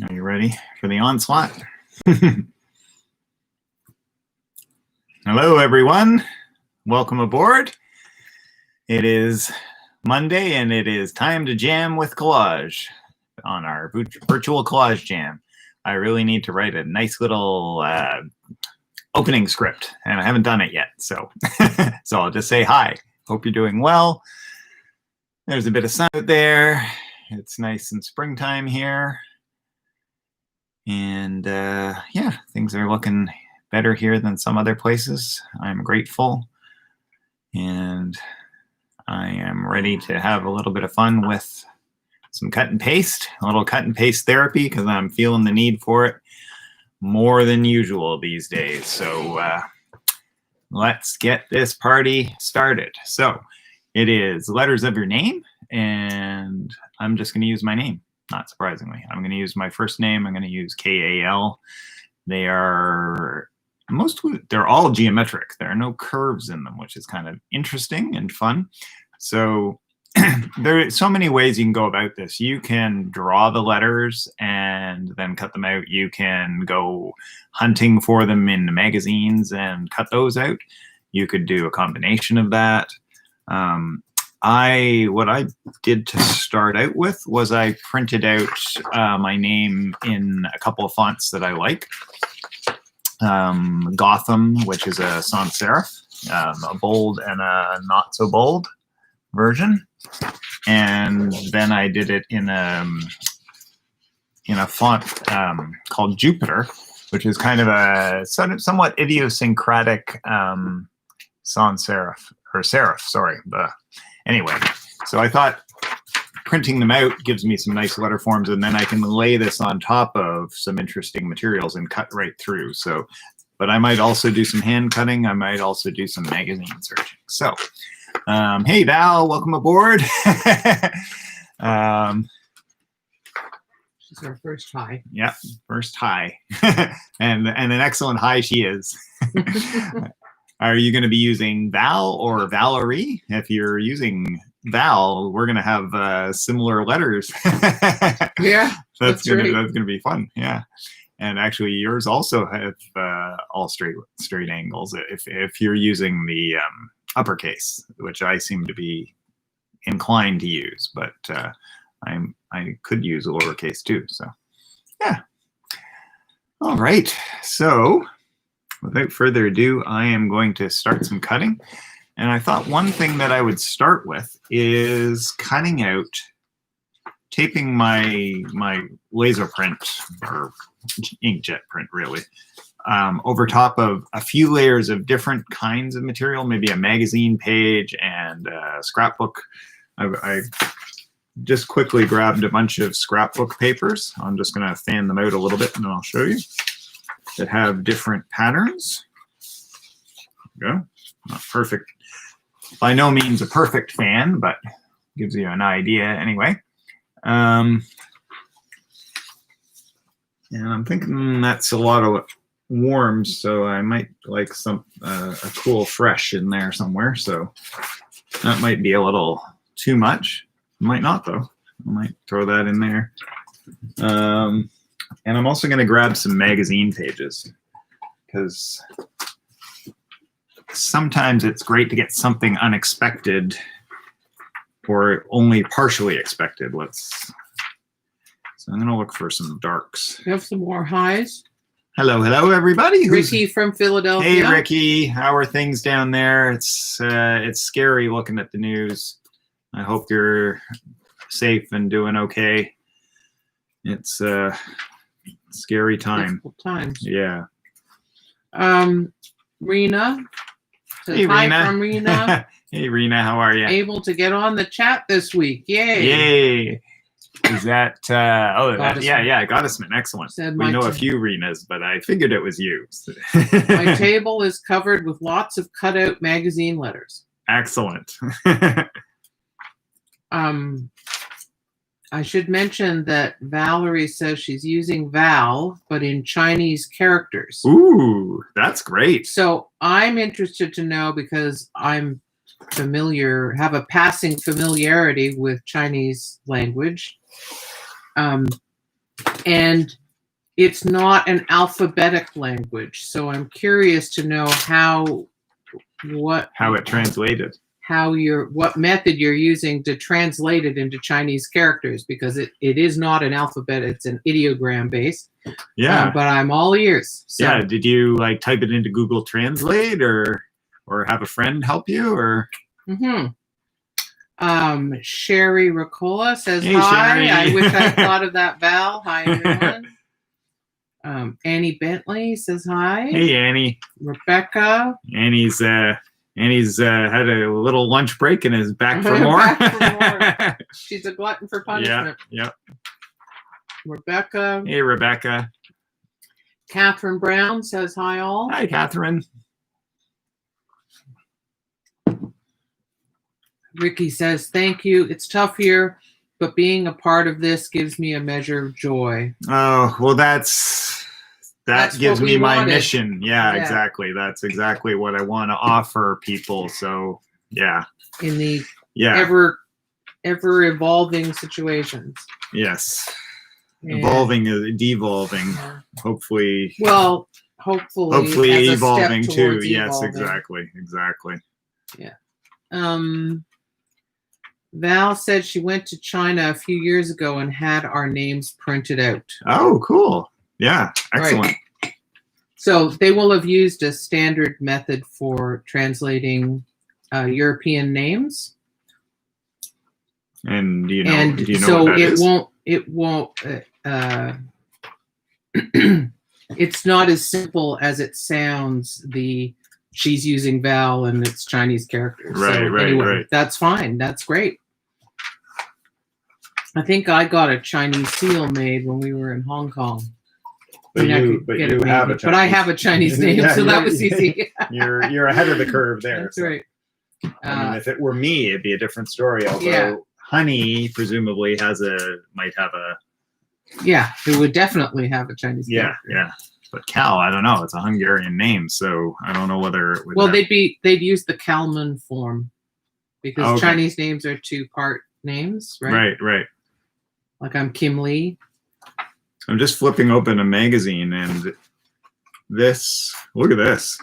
Are you ready for the onslaught? Hello, everyone. Welcome aboard. It is Monday, and it is time to jam with Collage on our virtual collage jam. I really need to write a nice little opening script, and I haven't done it yet. So, so I'll just say hi. Hope you're doing well. There's a bit of sun out there. It's nice and springtime here. And yeah, things are looking better here than some other places. I'm grateful. And I am ready to have a little bit of fun with some cut and paste, a little cut and paste therapy, because I'm feeling the need for it more than usual these days. So let's get this party started. So it is letters of your name, and I'm just going to use my name. Not surprisingly, I'm going to use my first name. I'm going to use K-A-L. They're all geometric. There are no curves in them, which is kind of interesting and fun. So there are so many ways you can go about this. You can draw the letters and then cut them out. You can go hunting for them in magazines and cut those out. You could do a combination of that. What I did to start out with was I printed out my name in a couple of fonts that I like. Gotham, which is a sans serif, a bold and a not so bold version. And then I did it in a font called Jupiter, which is kind of a somewhat idiosyncratic sans serif, or serif, sorry. Anyway, so I thought printing them out gives me some nice letter forms, and then I can lay this on top of some interesting materials and cut right through. So, but I might also do some hand cutting. I might also do some magazine searching. So, hey Val, welcome aboard. She's our first hi. Yep, first hi. and an excellent hi she is. Are you going to be using Val or Valerie? If you're using Val, we're going to have similar letters. Yeah, that's going to be fun. Yeah, and actually, yours also have all straight angles. If you're using the uppercase, which I seem to be inclined to use, but I could use a lowercase too. So, yeah. All right. So, without further ado, I am going to start some cutting. And I thought one thing that I would start with is cutting out, taping my laser print, or inkjet print really, over top of a few layers of different kinds of material, maybe a magazine page and a scrapbook. I just quickly grabbed a bunch of scrapbook papers. I'm just going to fan them out a little bit and then I'll show you. That have different patterns. There we go. Not perfect. By no means a perfect fan, but gives you an idea anyway. And I'm thinking that's a lot of warms, so I might like some a cool fresh in there somewhere. So that might be a little too much. Might not though. I might throw that in there. And I'm also going to grab some magazine pages, because sometimes it's great to get something unexpected or only partially expected. So I'm going to look for some darks. You have some more highs. Hello, everybody. Ricky from Philadelphia. Hey, Ricky. How are things down there? It's scary looking at the news. I hope you're safe and doing okay. It's scary time. Difficult times. Yeah. Rena. Hey, hi Rena. from Rena. Hey, Rena. How are you? Able to get on the chat this week. Yay. Yay. Is that, yeah, Goddessman. Excellent. We know a few Renas, but I figured it was you. My table is covered with lots of cutout magazine letters. Excellent. I should mention that Valerie says she's using Val, but in Chinese characters. Ooh, that's great. So I'm interested to know, because I'm have a passing familiarity with Chinese language. And it's not an alphabetic language. So I'm curious to know how it translated. What method you're using to translate it into Chinese characters, because it is not an alphabet, it's an ideogram based. Yeah. But I'm all ears. So. Yeah. Did you like type it into Google Translate or have a friend help you or? Sherry Ricola says, hey, hi. Sherry. I wish I thought of that, Val. Hi, everyone. Annie Bentley says hi. Hey, Annie. Rebecca. Annie's had a little lunch break and is back for more. She's a glutton for punishment. Yeah. Rebecca. Hey, Rebecca. Catherine Brown says hi, all. Hi, Catherine. Ricky says, thank you. It's tough here, but being a part of this gives me a measure of joy. Oh, well, that gives me my mission. Yeah, exactly. That's exactly what I want to offer people. So, yeah. In the ever evolving situations. Yes. Evolving is devolving. Yeah. Hopefully. Well, hopefully as evolving too. Evolving. Yes, exactly. Yeah. Val said she went to China a few years ago and had our names printed out. Oh, cool. Yeah, excellent. Right. So they will have used a standard method for translating European names. And do you know so what that is? It won't. It's not as simple as it sounds. She's using Val and it's Chinese characters. Right. That's fine. That's great. I think I got a Chinese seal made when we were in Hong Kong. But I have a Chinese name, so that was easy. You're ahead of the curve there. That's right. I mean, if it were me, it'd be a different story. Although Honey presumably might have a. Yeah, it would definitely have a Chinese character. Yeah. But Cal, I don't know. It's a Hungarian name, so I don't know whether it would. Well, they'd use the Kalman form because Chinese names are two-part names, right? Right. Like I'm Kim Lee. I'm just flipping open a magazine, and look at this.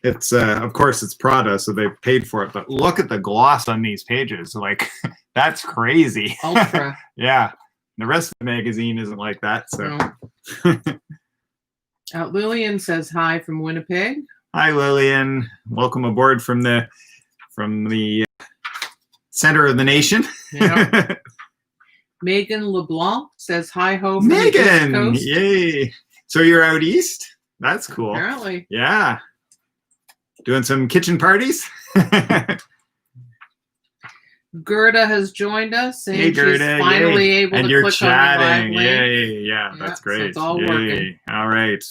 It's of course it's Prada, so they paid for it. But look at the gloss on these pages. Like that's crazy. Ultra. Yeah. The rest of the magazine isn't like that. So. No. Lillian says hi from Winnipeg. Hi, Lillian. Welcome aboard from the center of the nation. Yeah. Megan LeBlanc says hi ho from Megan, the East Coast. Yay. So you're out east? That's cool. Apparently. Yeah. Doing some kitchen parties? Gerda has joined us, and hey, Gerda, she's finally able and to you're click chatting. on the live link. Yeah, that's great. So it's all working. All right.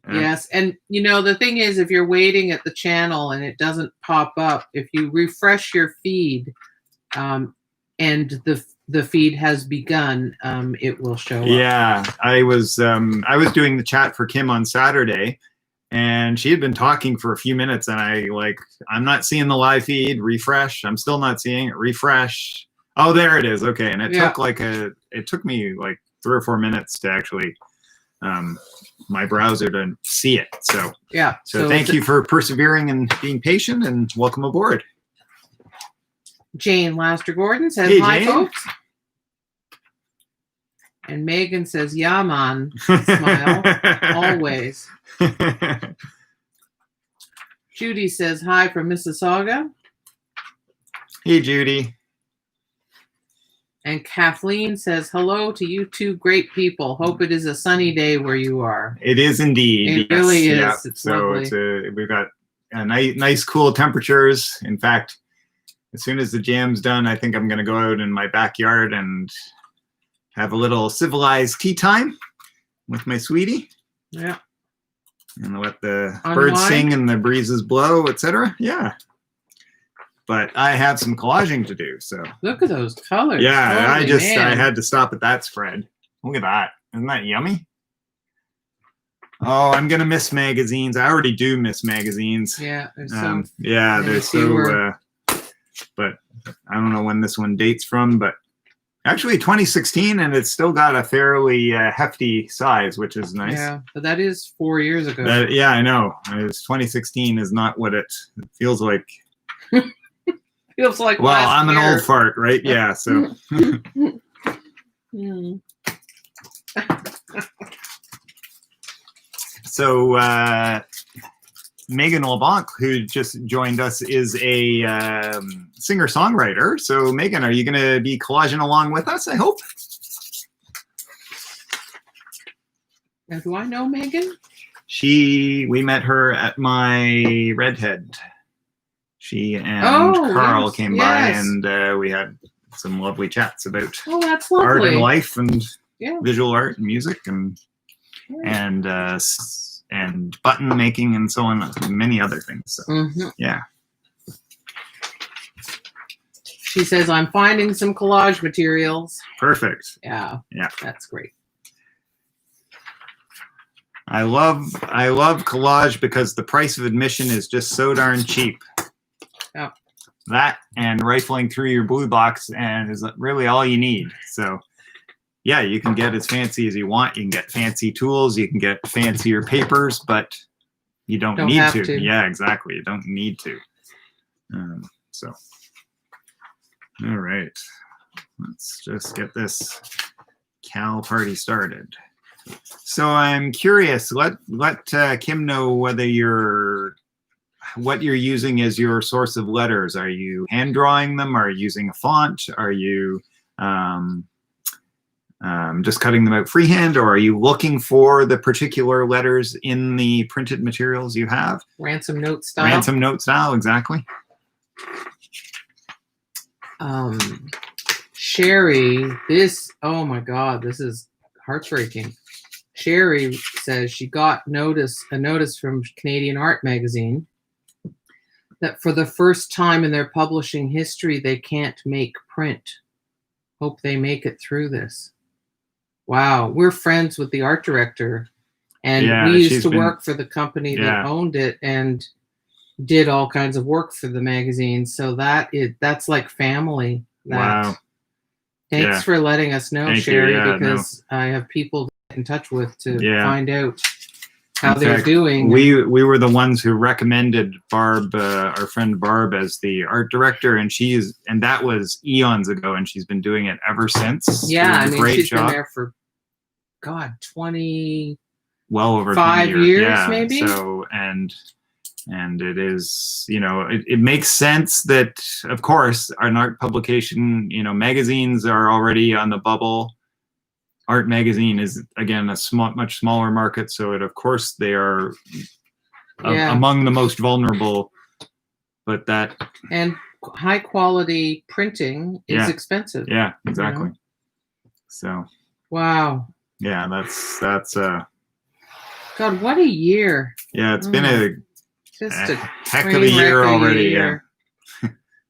Yes, and the thing is, if you're waiting at the channel and it doesn't pop up, if you refresh your feed, and the feed has begun, it will show up. Yeah, I was doing the chat for Kim on Saturday. And she had been talking for a few minutes, and I'm not seeing the live feed. Refresh. I'm still not seeing it. Refresh. Oh, there it is. Okay, and it took me like 3 or 4 minutes to actually my browser to see it. So yeah. So thank you for persevering and being patient, and welcome aboard. Jane Laster Gordon says hi, folks. And Megan says, yeah, man. Smile. Always. Judy says hi from Mississauga. Hey, Judy. And Kathleen says hello to you two great people. Hope it is a sunny day where you are. It is indeed. It really is. Yeah. It's lovely. We've got nice, cool temperatures. In fact, as soon as the jam's done, I think I'm going to go out in my backyard and have a little civilized tea time with my sweetie. Yeah. And let the birds sing and the breezes blow, etc. Yeah. But I have some collaging to do, so. Look at those colors. Yeah, I had to stop at that spread. Look at that. Isn't that yummy? Oh, I'm going to miss magazines. I already do miss magazines. Yeah. They're so, but I don't know when this one dates from, but Actually, 2016, and it's still got a fairly hefty size, which is nice. Yeah, but that is 4 years ago. Yeah, I know. 2016 is not what it feels like. Feels like well, last I'm year. an old fart, right? Yeah, so. So Megan LeBlanc, who just joined us, is a singer-songwriter. So Megan, are you going to be collaging along with us, I hope? Now, do I know Megan? We met her at my Redhead. She and Carl came by, and we had some lovely chats about that's lovely. art and life and visual art and music and button making and so on, many other things. So, yeah. She says, I'm finding some collage materials. Perfect. Yeah. Yeah. That's great. I love collage because the price of admission is just so darn cheap. Yeah. That and rifling through your blue box and is really all you need. So yeah, you can get as fancy as you want. You can get fancy tools. You can get fancier papers, but you don't need to. Yeah, exactly. You don't need to. So, all right. Let's just get this Cal party started. So I'm curious. Let Kim know whether what you're using as your source of letters. Are you hand drawing them? Are you using a font? Are you just cutting them out freehand, or are you looking for the particular letters in the printed materials you have? Ransom note style. Ransom note style, exactly. Sherry, oh my God, this is heartbreaking. Sherry says she got a notice from Canadian Art Magazine that for the first time in their publishing history, they can't make print. Hope they make it through this. Wow, we're friends with the art director, and we used to work for the company that owned it and did all kinds of work for the magazine. So that's like family. Wow. Thanks for letting us know, Sherry, because I have people to get in touch with to find out how they're doing. We were the ones who recommended Barb, our friend Barb, as the art director, and that was eons ago, and she's been doing it ever since. Yeah, I mean, she's been there for 20, well over 5 years, maybe. So and it is, it makes sense that, of course, an art publication, magazines are already on the bubble. Art magazine is, again, much smaller market, so of course they are among the most vulnerable. But that and high quality printing is expensive. Yeah, exactly. So wow. Yeah, that's God, what a year. Yeah, it's been a heck of a year already. Year.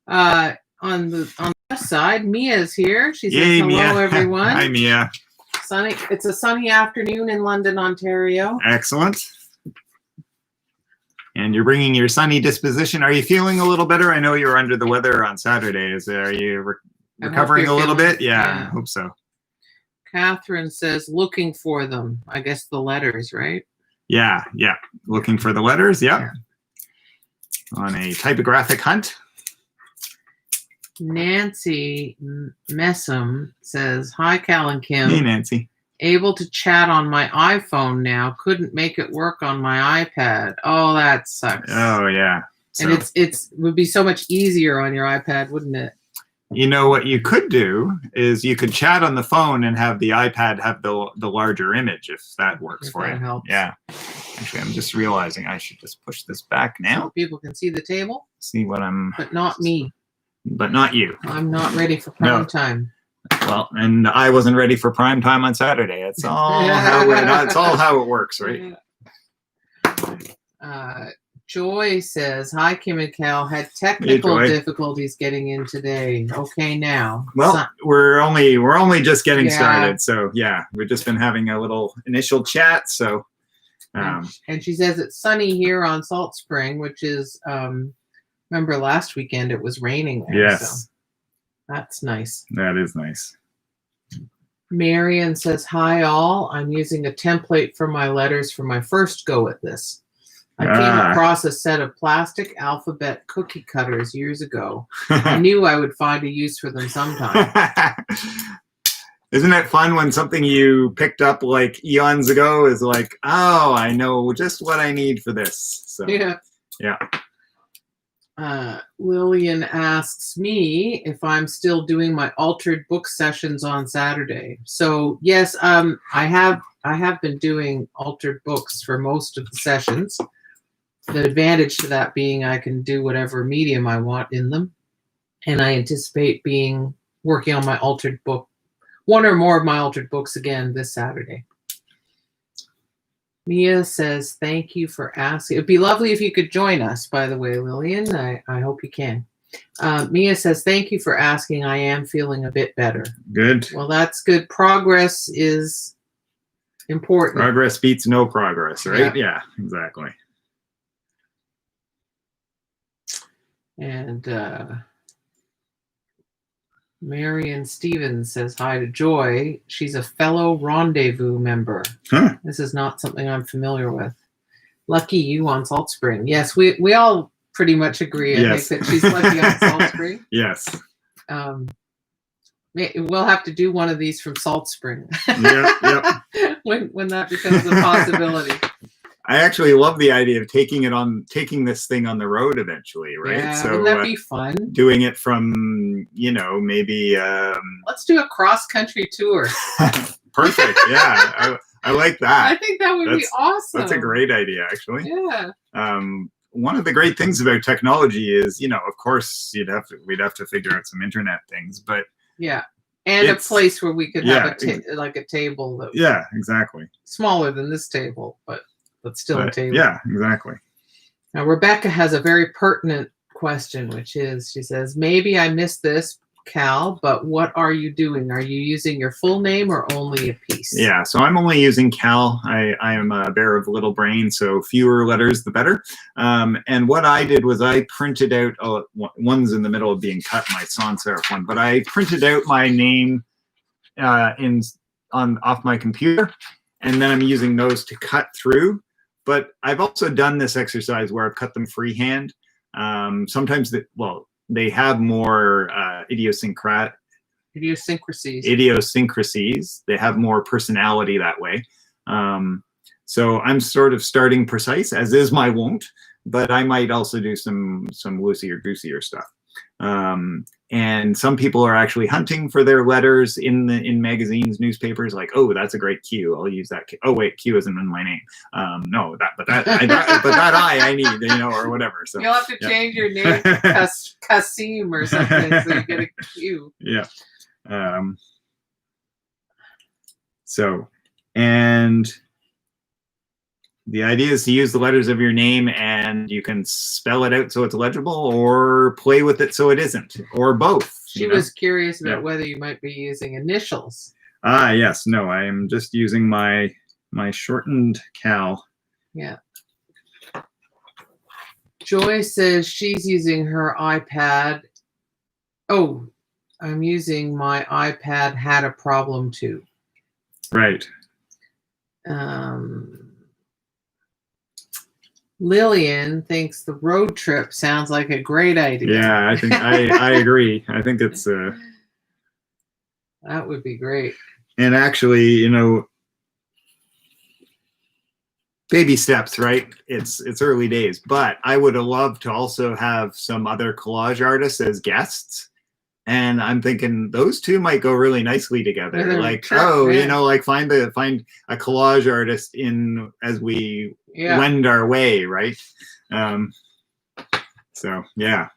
Yeah. On the left side, Mia's here. She says hello, Mia. everyone. Hi, Mia. It's a sunny afternoon in London, Ontario. Excellent. And you're bringing your sunny disposition. Are you feeling a little better? I know you were under the weather on Saturday. Are you recovering a little bit? Yeah, I hope so. Catherine says, looking for them. I guess the letters, right? Yeah. Looking for the letters, yeah. On a typographic hunt. Nancy Messam says, hi, Cal and Kim. Hey, Nancy. Able to chat on my iPhone now. Couldn't make it work on my iPad. Oh, that sucks. Oh, yeah. So, and it would be so much easier on your iPad, wouldn't it? What you could do is you could chat on the phone and have the iPad have the larger image, if that works for you. Helps. Yeah. Actually, I'm just realizing I should just push this back now. So people can see the table. See what I'm... But not me. But not you. I'm not ready for prime time. Well, and I wasn't ready for prime time on Saturday. It's all how it works, right? Joy says, hi, Kim and Cal. Had technical difficulties getting in today. Okay, now. Well, we're only just getting started. So, yeah, we've just been having a little initial chat. So, and she says it's sunny here on Salt Spring, which is, remember last weekend it was raining there. Yes. So that's nice. That is nice. Marion says, hi all. I'm using a template for my letters for my first go at this. I came across a set of plastic alphabet cookie cutters years ago. I knew I would find a use for them sometime. Isn't it fun when something you picked up like eons ago is like, oh, I know just what I need for this. So yeah. Lillian asks me if I'm still doing my altered book sessions on Saturday. So yes, I have been doing altered books for most of the sessions. The advantage to that being I can do whatever medium I want in them, and I anticipate working on my altered book, one or more of my altered books again this Saturday. Mia says, thank you for asking. It'd be lovely if you could join us, by the way, Lillian. I hope you can. Mia says, thank you for asking. I am feeling a bit better. Good. Well, that's good. Progress is important. Progress beats no progress, right? Yeah, exactly. And Marion Stevens says hi to Joy. She's a fellow Rendezvous member. Huh. This is not something I'm familiar with. Lucky you on Salt Spring. Yes, we all pretty much agree. I think that she's lucky on Salt Spring. Yes. We'll have to do one of these from Salt Spring. Yep. when that becomes a possibility. I actually love the idea of taking this thing on the road eventually, right? Yeah, so wouldn't that be fun? Doing it from, maybe let's do a cross-country tour. Perfect. Yeah. I like that. I think that would be awesome. That's a great idea, actually. Yeah. One of the great things about technology is, of course, we'd have to figure out some internet things, but yeah. And a place where we could have a table that exactly. Smaller than this table, but still a table. Yeah, exactly. Now, Rebecca has a very pertinent question, which is, she says, maybe I missed this, Cal, but what are you doing? Are you using your full name or only a piece? Yeah, so I'm only using Cal. I am a bear of little brain, so fewer letters, the better. And what I did was I printed out, one's in the middle of being cut, my sans serif one, but I printed out my name off my computer, and then I'm using those to cut through. But I've also done this exercise where I've cut them freehand. Sometimes, they have more idiosyncrasies. They have more personality that way. So I'm sort of starting precise, as is my wont, but I might also do some loosier stuff. And some people are actually hunting for their letters in magazines, newspapers, like, oh, that's a great Q. I'll use that Q. Oh wait, Q isn't in my name. No, but that I need, or whatever. So you'll have to change your name to Kasim or something so you get a Q. Yeah. And the idea is to use the letters of your name, and you can spell it out so it's legible, or play with it so it isn't, or both. She was curious about whether you might be using initials. Yes. No, I am just using my shortened Cal. Yeah. Joy says she's using her iPad. Oh, I'm using my iPad, had a problem too. Right. Lillian thinks the road trip sounds like a great idea. Yeah, I think I agree. I think it's that would be great. And actually, baby steps, right? It's early days, but I would have loved to also have some other collage artists as guests. And I'm thinking those two might go really nicely together. Like, find a collage artist in as we wend our way, right? So yeah,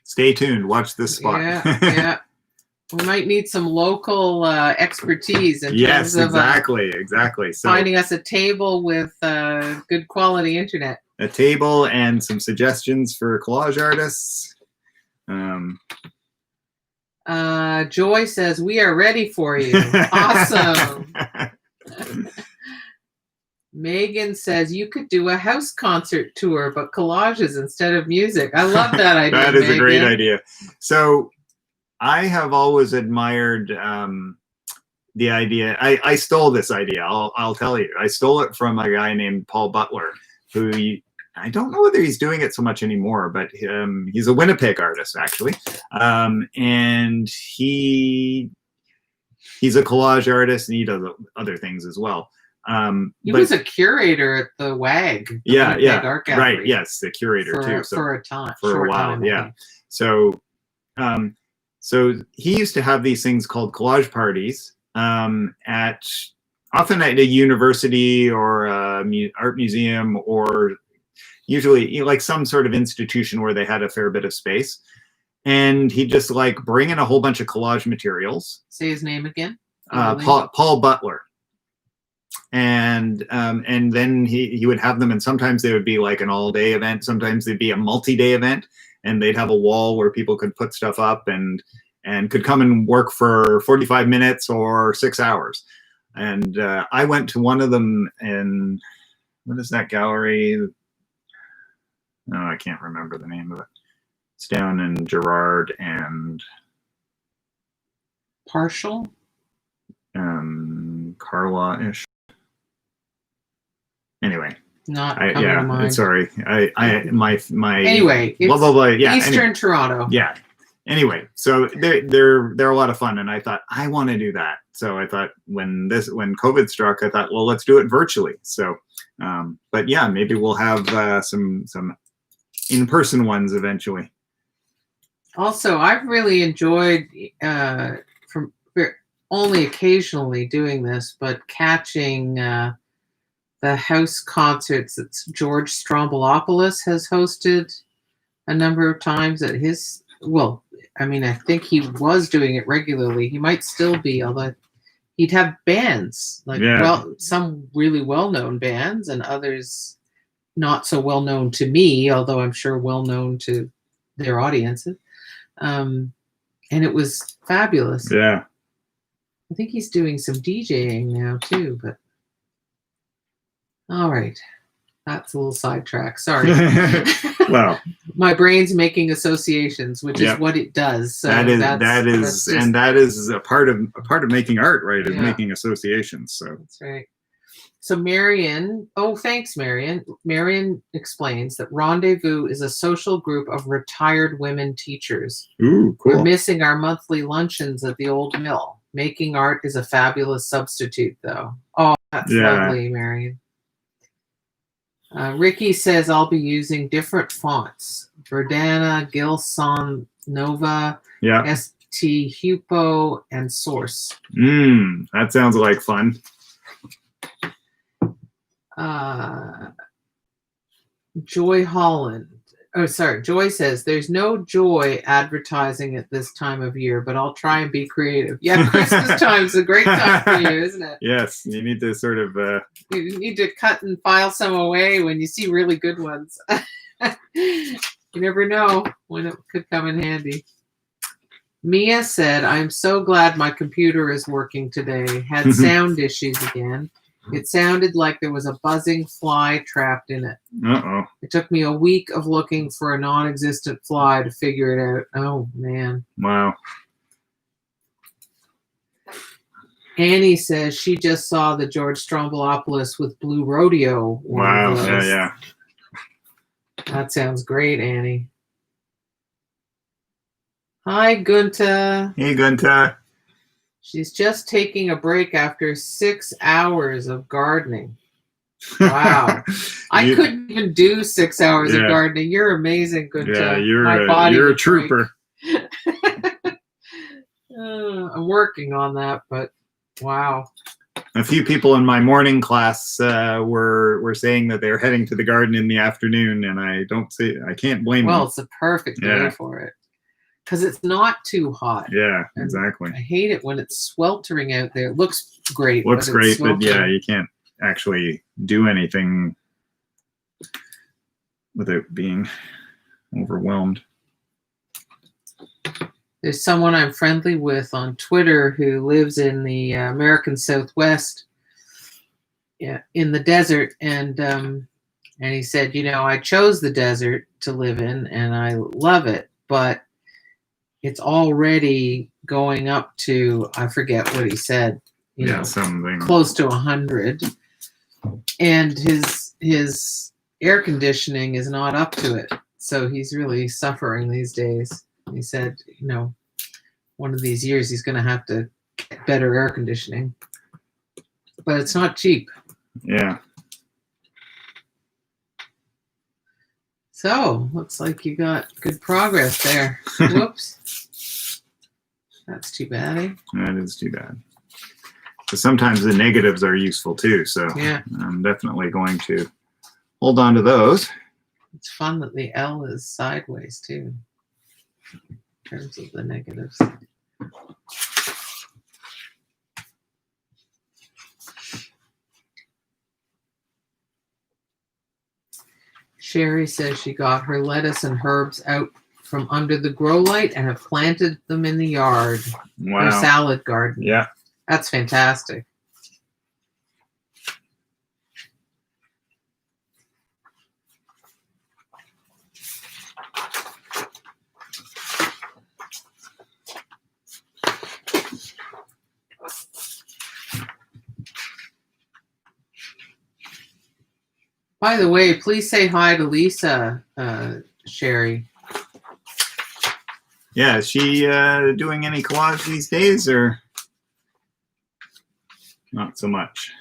stay tuned. Watch this spot. Yeah. We might need some local expertise in terms of exactly. So finding us a table with good quality internet. A table and some suggestions for collage artists. Joy says, we are ready for you. Awesome. Megan says, you could do a house concert tour, but collages instead of music. I love that idea. That is a great idea. So I have always admired the idea. I stole this idea. I'll tell you. I stole it from a guy named Paul Butler, who I don't know whether he's doing it so much anymore, but he's a Winnipeg artist actually, and he's a collage artist, and he does other things as well. He was a curator at the WAG. Yeah, Art Gallery, right. Yes, the curator too. So for a time, for a while, yeah. So, so he used to have these things called collage parties often at a university or art museum, or usually like some sort of institution where they had a fair bit of space. And he'd just like bring in a whole bunch of collage materials. Say his name again. Paul Butler. And then he would have them, and sometimes they would be like an all-day event, sometimes they'd be a multi-day event, and they'd have a wall where people could put stuff up and could come and work for 45 minutes or 6 hours. And I went to one of them in, what is that gallery? No, I can't remember the name of it. It's down in Girard and Partial, Carla-ish. Anyway, not coming to mind. Sorry. My anyway, it's blah blah blah. Yeah, Eastern Toronto. Yeah. Anyway, so they're a lot of fun, and I thought I want to do that. So I thought when COVID struck, I thought, well, let's do it virtually. So, but yeah, maybe we'll have some in-person ones eventually. Also, I've really enjoyed from only occasionally doing this, but catching the house concerts that George Stroumboulopoulos has hosted a number of times at his. Well, I mean, I think he was doing it regularly. He might still be, although he'd have bands, like some really well-known bands, and others not so well-known to me, although I'm sure well-known to their audiences. And it was fabulous. Yeah. I think he's doing some DJing now too, but all right. That's a little sidetrack. Sorry. Well, my brain's making associations, which is what it does. So that is a part of making art, right? Is making associations. So that's right. So Marion, thanks, Marion. Marion explains that Rendezvous is a social group of retired women teachers. Ooh, cool. We're missing our monthly luncheons at the old mill. Making art is a fabulous substitute, though. Oh, that's lovely, Marion. Ricky says I'll be using different fonts: Verdana, Gilson Nova, ST Hupo, and Source. That sounds like fun. Joy Holland. Oh, sorry. Joy says there's no joy advertising at this time of year, but I'll try and be creative. Yeah, Christmas time's a great time for you, isn't it? Yes, you need to sort of. You need to cut and file some away when you see really good ones. You never know when it could come in handy. Mia said, "I'm so glad my computer is working today. Had sound issues again. It sounded like there was a buzzing fly trapped in it. Uh-oh. It took me a week of looking for a non-existent fly to figure it out. Oh, man." Wow. Annie says she just saw the George Stroumboulopoulos with Blue Rodeo. Wow, yeah. That sounds great, Annie. Hi, Gunta. Hey, Gunta. She's just taking a break after 6 hours of gardening. Wow. I couldn't even do 6 hours of gardening. You're amazing, Gunta. Yeah, you're a trooper. I'm working on that, but wow. A few people in my morning class were saying that they're heading to the garden in the afternoon, and I can't blame them. Well, it's a perfect day for it. Because it's not too hot. Yeah, exactly. I hate it when it's sweltering out there. It looks great. But you can't actually do anything without being overwhelmed. There's someone I'm friendly with on Twitter who lives in the American Southwest, in the desert, and he said, I chose the desert to live in, and I love it, but it's already going up to, I forget what he said, you know, something close to 100, and his air conditioning is not up to it, so he's really suffering these days. He said, you know, one of these years he's going to have to get better air conditioning, but it's not cheap. Yeah. So looks like you got good progress there. Whoops. That's too bad, eh? That is too bad. But sometimes the negatives are useful too, so yeah, I'm definitely going to hold on to those. It's fun that the L is sideways too, in terms of the negatives. Sherry says she got her lettuce and herbs out from under the grow light and have planted them in the yard. Wow. Her salad garden. Yeah. That's fantastic. By the way, please say hi to Lisa, Sherry. Yeah, is she doing any collage these days, or not so much?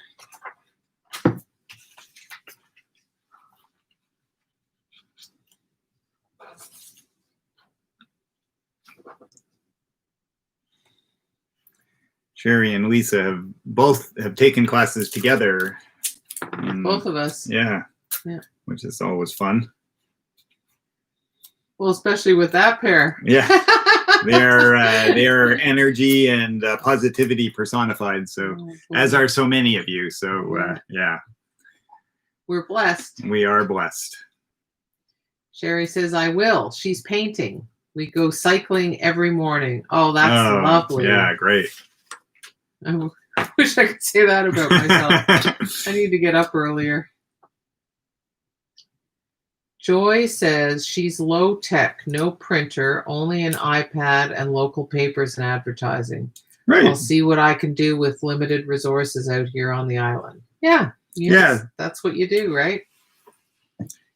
Sherry and Lisa have both taken classes together. Both of us. Yeah. Yeah. Which is always fun. Well, especially with that pair. Yeah. They're energy and positivity personified. So, as are so many of you. So, yeah. We're blessed. We are blessed. Sherry says, I will. She's painting. We go cycling every morning. Oh, that's lovely. Yeah, great. I wish I could say that about myself. I need to get up earlier. Joy says she's low tech, no printer, only an iPad and local papers and advertising. Right. I'll see what I can do with limited resources out here on the island. Yeah. Yes, that's what you do, right?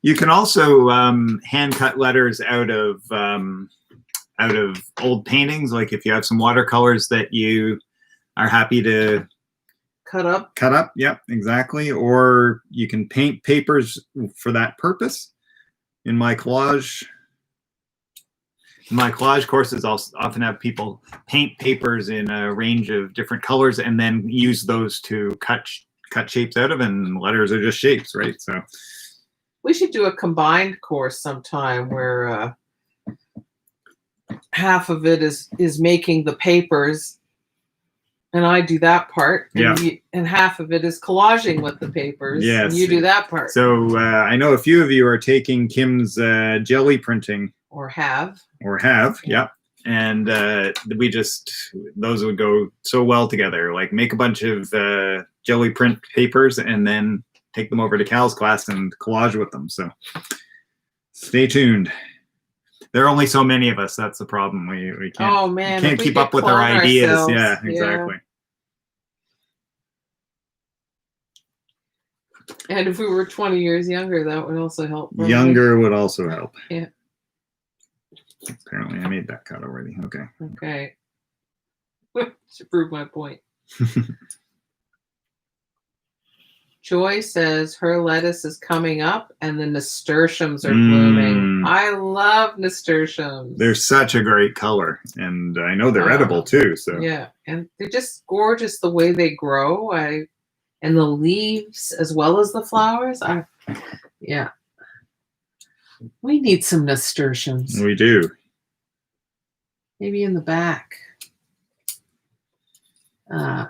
You can also hand cut letters out of old paintings. Like if you have some watercolors that you are happy to cut up. Yep, exactly. Or you can paint papers for that purpose. In my collage courses, I'll often have people paint papers in a range of different colors and then use those to cut shapes out of, and letters are just shapes, right? So we should do a combined course sometime where half of it is making the papers, and I do that part, and half of it is collaging with the papers, and you do that part. So I know a few of you are taking Kim's jelly printing. Or have. Yeah. And those would go so well together. Like make a bunch of jelly print papers and then take them over to Cal's class and collage with them. So stay tuned. There are only so many of us. That's the problem. We can't keep up with our ideas. Ourselves. Yeah, exactly. Yeah. And if we were 20 years younger, that would also help. Younger would also help. Yeah. Apparently I made that cut already. Okay. Okay. To prove my point. Joy says her lettuce is coming up and the nasturtiums are blooming. I love nasturtiums. They're such a great color, and I know they're edible too. So yeah, and they're just gorgeous the way they grow. And the leaves as well as the flowers. Yeah. We need some nasturtiums. We do. Maybe in the back.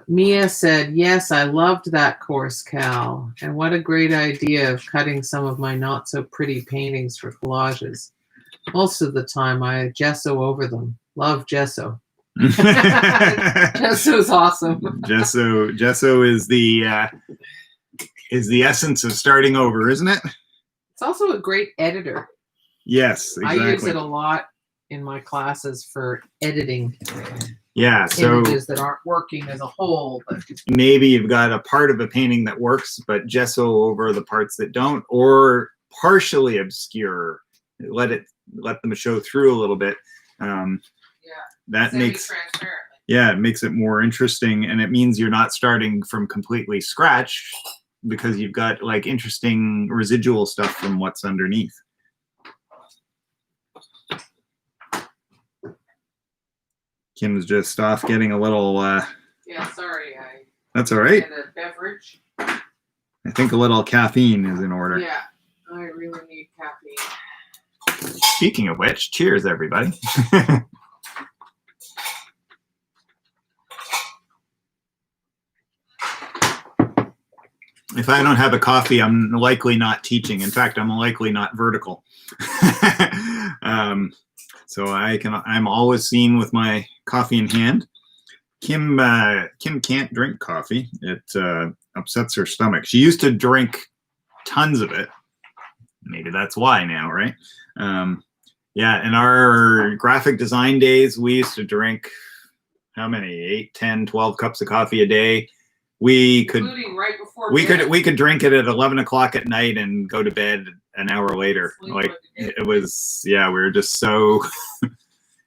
Mia said, yes, I loved that course, Cal. And what a great idea of cutting some of my not so pretty paintings for collages. Most of the time I gesso over them. Love gesso. Gesso's awesome. Gesso is the essence of starting over, isn't it? It's also a great editor. Yes, exactly. I use it a lot in my classes for editing. Yeah, so images that aren't working as a whole. But maybe you've got a part of a painting that works, but gesso over the parts that don't, or partially obscure. Let them show through a little bit. That makes it makes it more interesting, and it means you're not starting from completely scratch because you've got like interesting residual stuff from what's underneath. Kim's just off getting a little. Yeah, sorry. That's all right. Get a beverage. I think a little caffeine is in order. Yeah, I really need caffeine. Speaking of which, cheers, everybody. If I don't have a coffee, I'm likely not teaching. In fact, I'm likely not vertical. So I'm always seen with my coffee in hand. Kim can't drink coffee. It upsets her stomach. She used to drink tons of it. Maybe that's why now, right? Yeah, in our graphic design days, we used to drink how many? 8, 10, 12 cups of coffee a day. We could, including right before we bed. could drink it at 11 o'clock at night and go to bed an hour later. Like it was, yeah, we were just so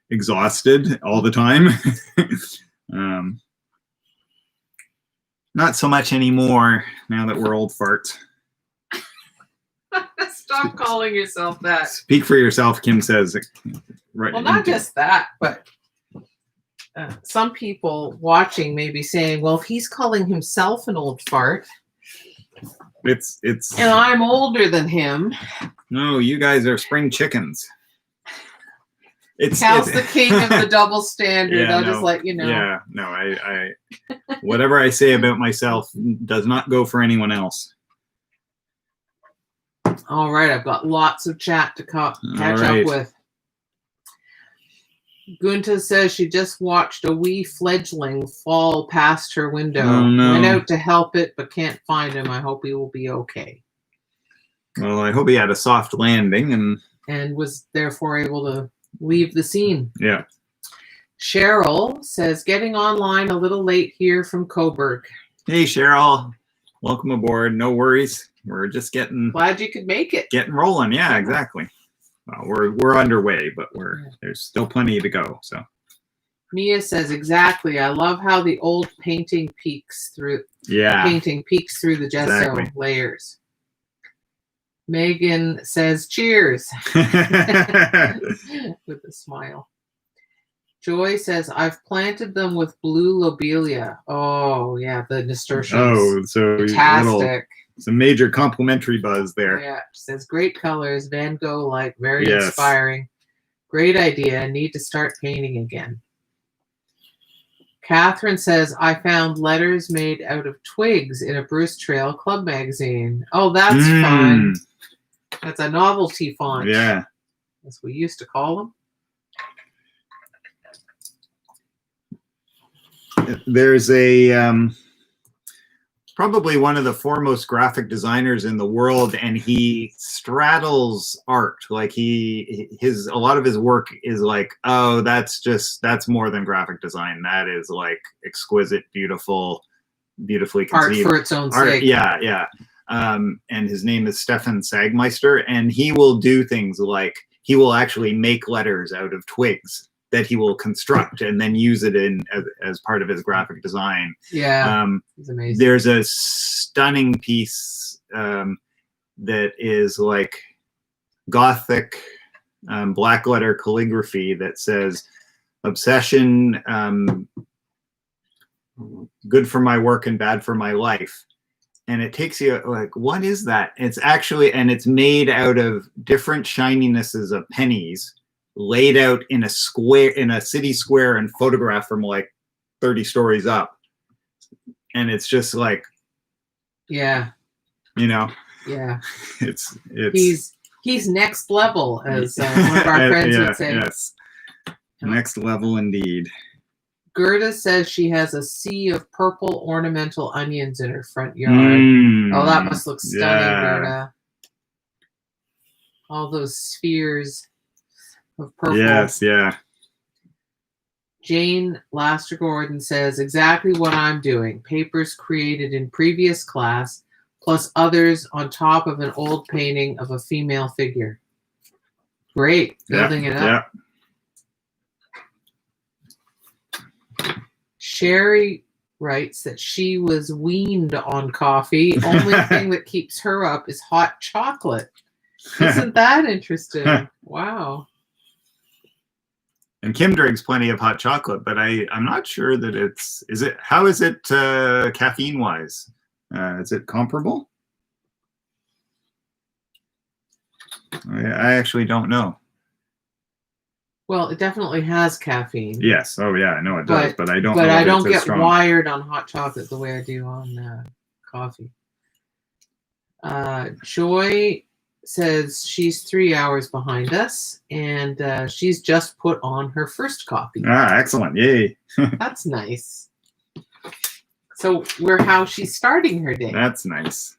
exhausted all the time. Not so much anymore now that we're old farts. Stop calling yourself that. Speak for yourself, Kim says. Right. Well, not just that, but some people watching may be saying, well, if he's calling himself an old fart, it's and I'm older than him. No, you guys are spring chickens. Cal's the king of the double standard. Yeah, I'll just let you know. Yeah, no, I whatever I say about myself does not go for anyone else. All right, I've got lots of chat to catch up with. Gunta says she just watched a wee fledgling fall past her window. Oh, no. Went out to help it, but can't find him. I hope he will be okay. Well, I hope he had a soft landing and was therefore able to leave the scene. Yeah. Cheryl says, getting online a little late here from Coburg. Hey, Cheryl. Welcome aboard. No worries. We're just glad you could make it. Getting rolling. Yeah, exactly. Well, we're underway, but there's still plenty to go. So Mia says, exactly. I love how the old painting peeks through the gesso layers. Megan says, cheers. With a smile. Joy says, I've planted them with blue lobelia. Oh, yeah, the nasturtiums. Oh, so fantastic. It's a major complimentary buzz there. Yeah, she says, great colors, Van Gogh-like, very inspiring. Great idea. Need to start painting again. Catherine says, I found letters made out of twigs in a Bruce Trail Club magazine. Oh, that's fun. That's a novelty font. Yeah. As we used to call them. There's a probably one of the foremost graphic designers in the world, and he straddles art. Like a lot of his work is like, oh, that's more than graphic design. That is like exquisite, beautifully conceived art for its own sake. Yeah, yeah. And his name is Stefan Sagmeister, and he will do things like he will actually make letters out of twigs that he will construct and then use it as part of his graphic design. Yeah, it's amazing. There's a stunning piece that is like Gothic black letter calligraphy that says, obsession, good for my work and bad for my life. And it takes you like, what is that? It's actually, and it's made out of different shininesses of pennies laid out in a square, in a city square, and photographed from like 30 stories up. And it's just like, yeah, yeah, he's next level, as one of our friends would say. Yes, next level indeed. Gerda says she has a sea of purple ornamental onions in her front yard. Oh, that must look stunning, Gerda. All those spheres of purple. Yes, yeah. Jane Laster Gordon says, exactly what I'm doing. Papers created in previous class, plus others on top of an old painting of a female figure. Great. Building it up. Yeah. Sherry writes that she was weaned on coffee. Only thing that keeps her up is hot chocolate. Isn't that interesting? Wow. And Kim drinks plenty of hot chocolate, but I'm not sure that how is it caffeine wise? Is it comparable? I actually don't know. Well, it definitely has caffeine. Yes. Oh, yeah. I know it does, but I don't. But know I don't it's get strong. wired on hot chocolate the way I do on coffee. Joy says she's 3 hours behind us, and she's just put on her first coffee. Ah, excellent! Yay! That's nice. So we're how she's starting her day. That's nice.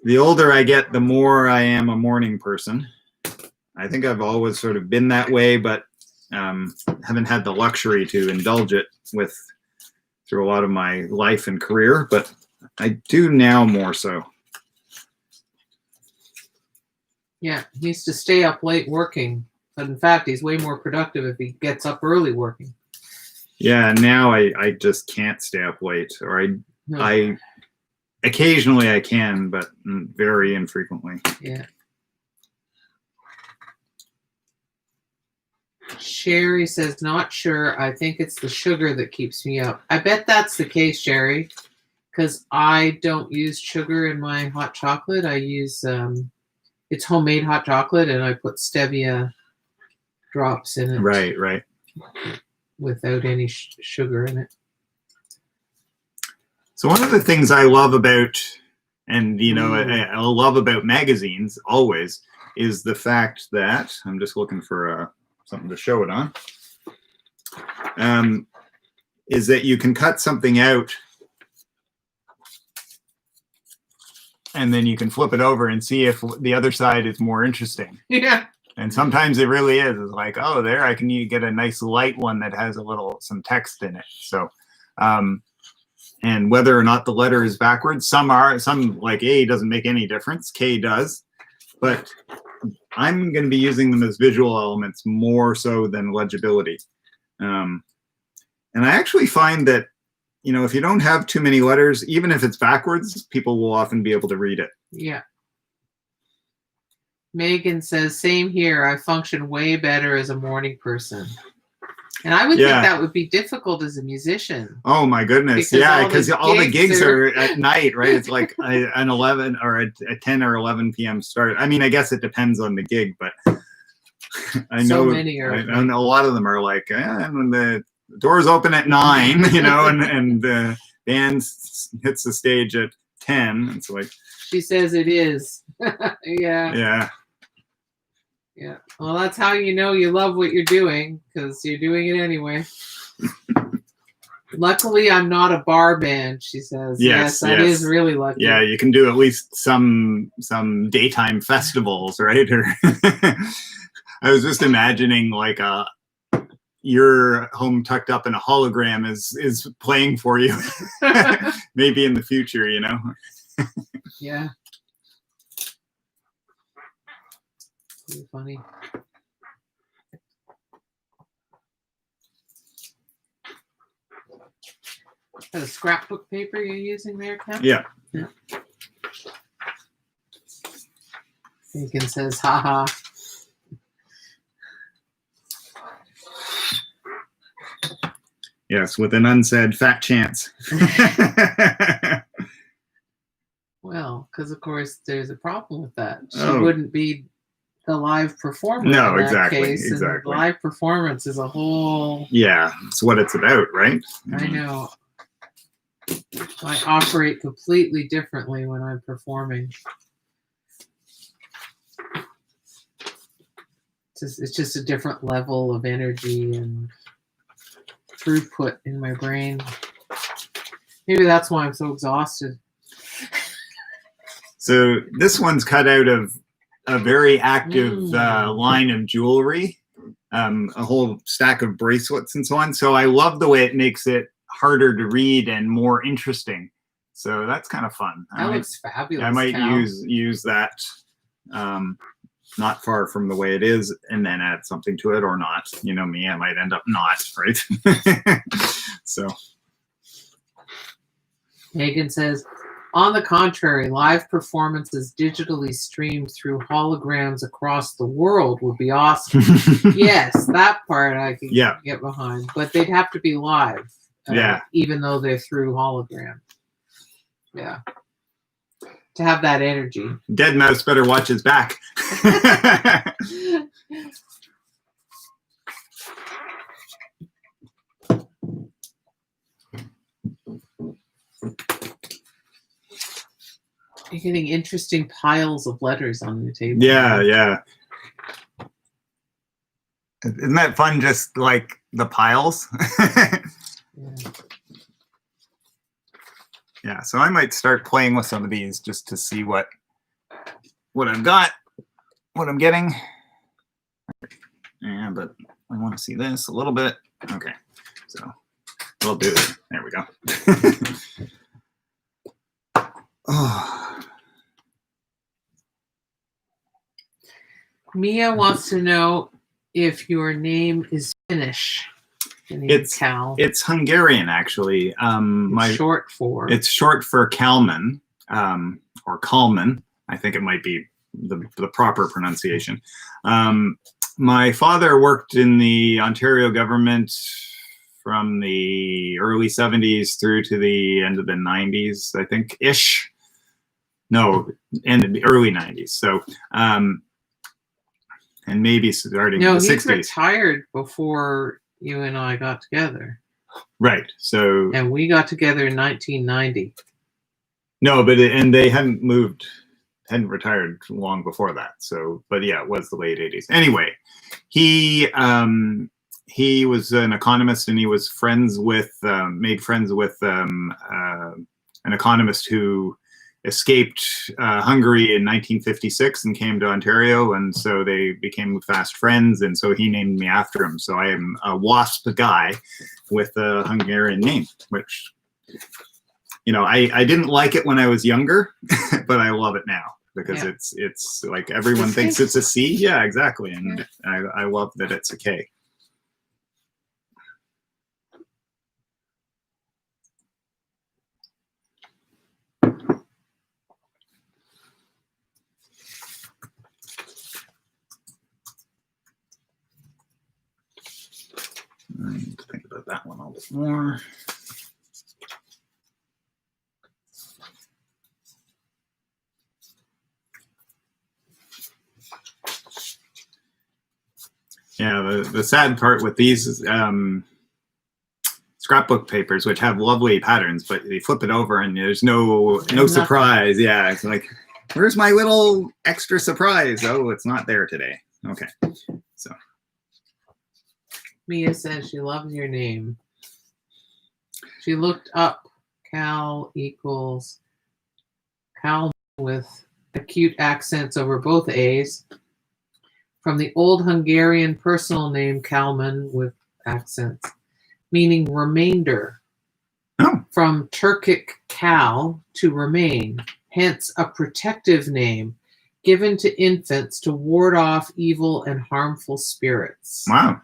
The older I get, the more I am a morning person. I think I've always sort of been that way, but haven't had the luxury to indulge it through a lot of my life and career, but I do now more so. Yeah, he used to stay up late working, but in fact, he's way more productive if he gets up early working. Yeah, now I just can't stay up late, or I occasionally I can, but very infrequently. Yeah. Sherry says, not sure. I think it's the sugar that keeps me up. I bet that's the case, Sherry, because I don't use sugar in my hot chocolate. I use, it's homemade hot chocolate, and I put stevia drops in it. Right. Without any sugar in it. So one of the things I love about, and I love about magazines always, is the fact that, I'm just looking for something to show it on, is that you can cut something out and then you can flip it over and see if the other side is more interesting. Yeah. And sometimes it really is. It's like, oh, there, I can get a nice light one that has some text in it. So, and whether or not the letter is backwards, some like A doesn't make any difference. K does. But I'm going to be using them as visual elements more so than legibility. And I actually find that, if you don't have too many letters, even if it's backwards, people will often be able to read it. Yeah. Megan says, same here. I function way better as a morning person. And I would think that would be difficult as a musician. Oh my goodness. Because all the gigs are at night, right? It's like an 11 or a 10 or 11 p.m. start. I mean, I guess it depends on the gig, but I know a lot of them are like, when the doors open at 9, and the band hits the stage at 10. It's like, she says it is. Yeah. Yeah. Well, that's how you know you love what you're doing, because you're doing it anyway. Luckily, I'm not a bar band, she says. Yes, that is really lucky. Yeah, you can do at least some daytime festivals, right? Or I was just imagining like your home tucked up in a hologram is playing for you. Maybe in the future, Yeah. Pretty funny. Is that a scrapbook paper you're using there, Ken? Yeah. Lincoln says, haha. Yes, with an unsaid fat chance. Well, because of course there's a problem with that. She wouldn't be the live performer. No, in that exactly. Case, exactly. And live performance is a whole. Yeah, it's what it's about, right? I know. I operate completely differently when I'm performing. It's just a different level of energy and throughput in my brain. Maybe that's why I'm so exhausted. So this one's cut out of a very active line of jewelry. a whole stack of bracelets and so on. So I love the way it makes it harder to read and more interesting. So that's kind of fun. That looks fabulous. I might Cal. use that not far from the way it is, and then add something to it or not. You know me, I might end up not, right? So Megan says, on the contrary, live performances digitally streamed through holograms across the world would be awesome. Yes, that part I can get behind, but they'd have to be live. Even though they're through hologram. Yeah. To have that energy. Dead mouse better watch his back. You're getting interesting piles of letters on the table. Yeah. Isn't that fun, just like the piles? Yeah, so I might start playing with some of these just to see what I've got, what I'm getting. Yeah, but I want to see this a little bit. Okay, so we'll do it. There we go. Oh. Mia wants to know if your name is Finnish. It's Cal. It's Hungarian, actually. It's short for. It's short for Kalman, or Kalman. I think it might be the proper pronunciation. My father worked in the Ontario government from the early 70s through to the end of the 90s, I think, ish. No, end of the early 90s. So, and maybe starting in the 60s. No, he's retired before you and I got together. Right. So. And we got together in 1990. No, but and they hadn't retired long before that. So, but yeah, it was the late 80s. Anyway, he was an economist, and he was made friends with an economist who escaped Hungary in 1956 and came to Ontario, and so they became fast friends, and so he named me after him. So I am a WASP guy with a Hungarian name, which, you know, I didn't like it when I was younger, but I love it now because it's like everyone thinks it's a C. Yeah, exactly, and I love that it's a K. I need to think about that one a little bit more. Yeah, the sad part with these scrapbook papers, which have lovely patterns, but you flip it over and there's no surprise. Yeah, it's like, where's my little extra surprise? Oh, it's not there today. Okay, so. Mia says she loves your name. She looked up Cal equals Cal with acute accents over both A's. From the old Hungarian personal name Kalman with accents, meaning remainder. Oh. From Turkic Kal, to remain, hence a protective name given to infants to ward off evil and harmful spirits. Wow.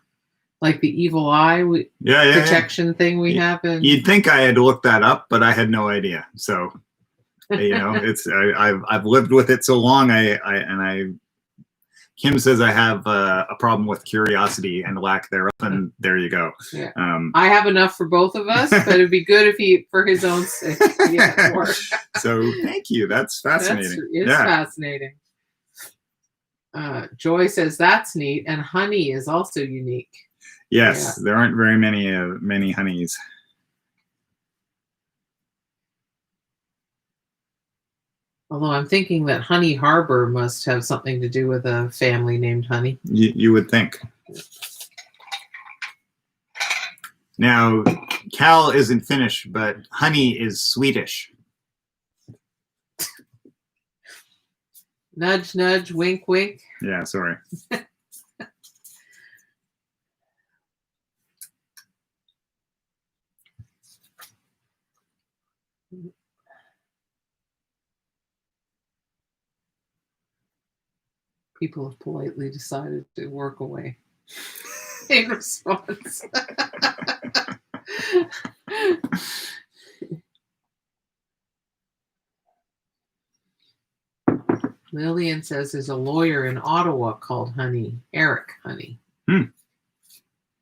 Like the evil eye protection thing we have. You'd think I had looked that up, but I had no idea. So, you know, I've lived with it so long. Kim says I have a problem with curiosity and lack thereof, and there you go. Yeah. I have enough for both of us, but it'd be good if he, for his own sake, more. So thank you. That's fascinating. It's fascinating. Joy says that's neat, and honey is also unique. Yes, there aren't very many honeys. Although I'm thinking that Honey Harbor must have something to do with a family named Honey. You would think. Now, Cal isn't Finnish, but honey is Swedish. Nudge, nudge, wink, wink. Yeah, sorry. People have politely decided to work away in response. Lillian says there's a lawyer in Ottawa called Eric Honey.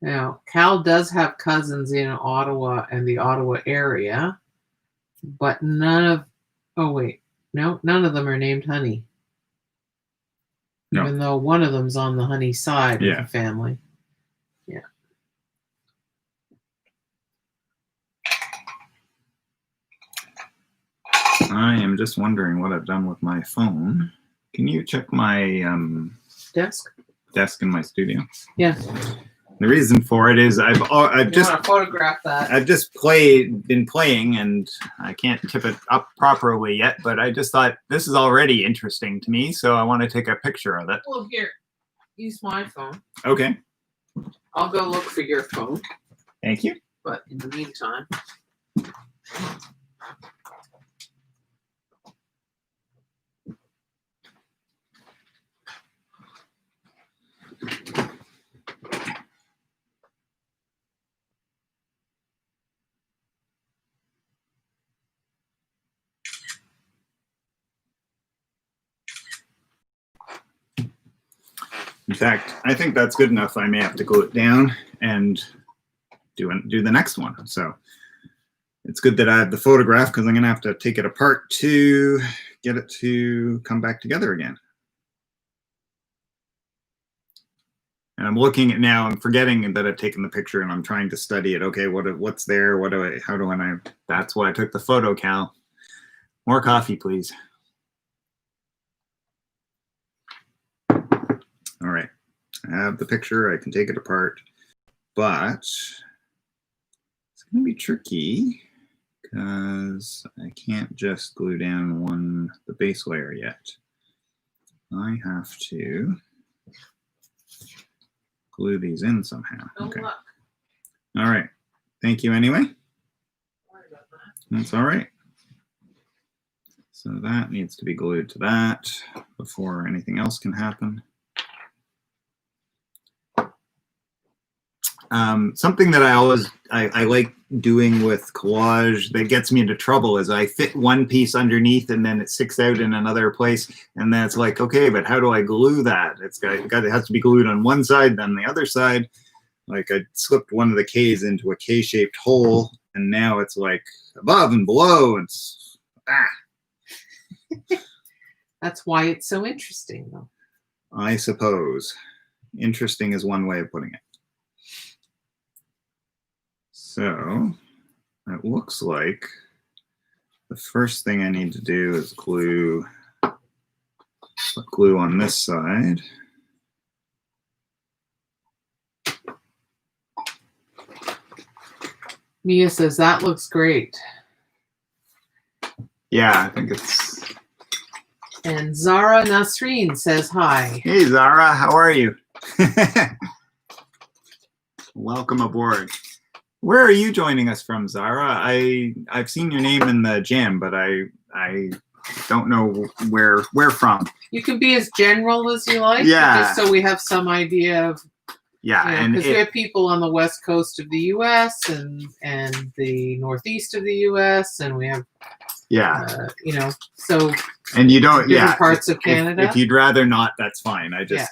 Now, Cal does have cousins in Ottawa and the Ottawa area, but none of them are named Honey. No. Even though one of them's on the Honey side of the family. Yeah. I am just wondering what I've done with my phone. Can you check my desk in my studio? Yeah. The reason for it is I've just want to photograph that. I've just been playing, and I can't tip it up properly yet. But I just thought this is already interesting to me, so I want to take a picture of it. Well, here, use my phone. Okay. I'll go look for your phone. Thank you. But in the meantime. In fact, I think that's good enough. I may have to glue it down and do the next one. So it's good that I have the photograph, because I'm going to have to take it apart to get it to come back together again. And I'm looking at now, I'm forgetting that I've taken the picture, and I'm trying to study it. Okay, what's there? That's why I took the photo, Cal. More coffee, please. All right, I have the picture. I can take it apart, but it's going to be tricky because I can't just glue down the base layer yet. I have to glue these in somehow. Okay. All right. Thank you anyway. That's all right. So that needs to be glued to that before anything else can happen. Something that I like doing with collage that gets me into trouble is I fit one piece underneath and then it sticks out in another place, and then it's like, okay, but how do I glue that? It has to be glued on one side, then the other side. Like I slipped one of the K's into a K-shaped hole, and now it's like above and below, and That's why it's so interesting, though. I suppose. Interesting is one way of putting it. So it looks like the first thing I need to do is put glue on this side. Mia says that looks great. Yeah, I think it's. And Zara Nasreen says hi. Hey, Zara, how are you? Welcome aboard. Where are you joining us from, Zara? I've seen your name in the jam, but I don't know where from. You can be as general as you like, just so we have some idea of. Yeah, because we have people on the west coast of the U.S. and the northeast of the U.S. and we have. So. And you don't. Different parts of Canada. If you'd rather not, that's fine. I just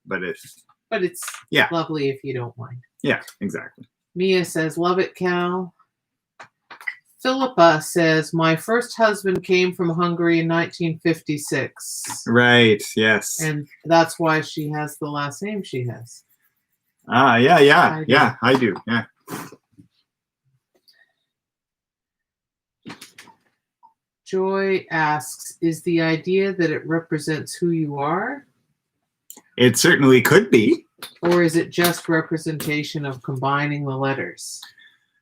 but it's lovely if you don't mind. Yeah, exactly. Mia says, love it, Cal. Philippa says, my first husband came from Hungary in 1956. Right, yes. And that's why she has the last name she has. Yeah, I do, yeah. Joy asks, is the idea that it represents who you are? It certainly could be. Or is it just representation of combining the letters?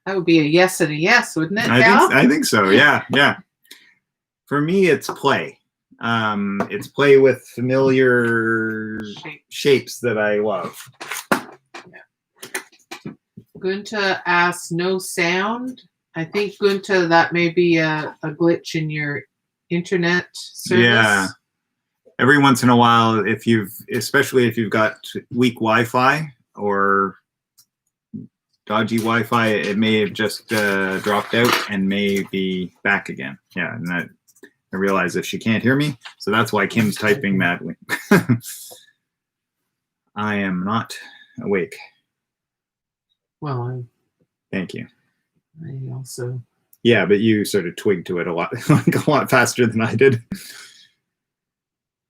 That would be a yes and a yes, wouldn't it, Cal? I think so, yeah. For me, it's play. It's play with familiar shapes that I love. Yeah. Gunta asks, no sound? I think, Gunta, that may be a glitch in your internet service. Yeah. Every once in a while, especially if you've got weak Wi-Fi or dodgy Wi-Fi, it may have just dropped out and may be back again. Yeah, and that I realize if she can't hear me, so that's why Kim's typing madly. I am not awake. Well, Thank you. I also. Yeah, but you sort of twigged to it a lot, like a lot faster than I did.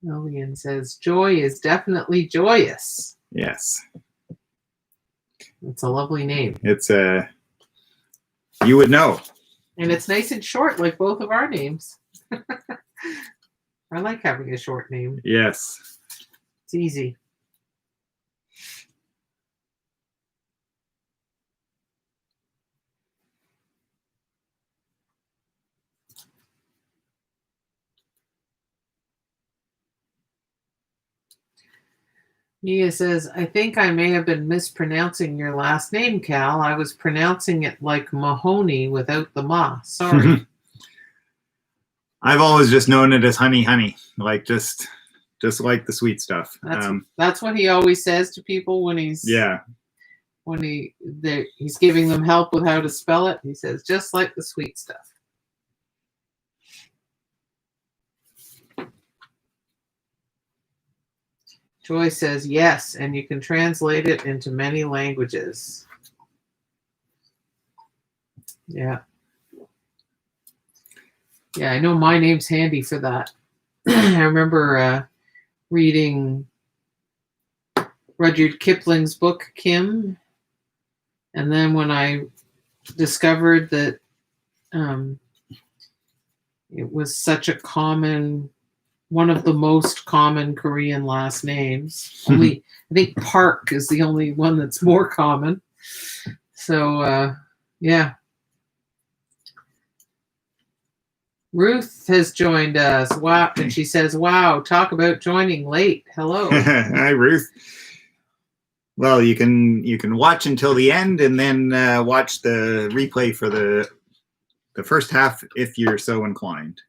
Lillian says, joy is definitely joyous. Yes. It's a lovely name. It's you would know. And it's nice and short, like both of our names. I like having a short name. Yes. It's easy. Mia says, I think I may have been mispronouncing your last name, Cal. I was pronouncing it like Mahoney without the ma. Sorry. I've always just known it as honey, honey, like just like the sweet stuff. That's what he always says to people when he's he's giving them help with how to spell it. He says, just like the sweet stuff. Joy says, yes, and you can translate it into many languages. Yeah. Yeah, I know my name's handy for that. I remember reading Rudyard Kipling's book, Kim. And then when I discovered that it was such a common, one of the most common Korean last names. Only, I think Park is the only one that's more common. So, yeah. Ruth has joined us. Wow. And she says, wow, talk about joining late. Hello. Hi, Ruth. Well, you can watch until the end and then watch the replay for the first half if you're so inclined.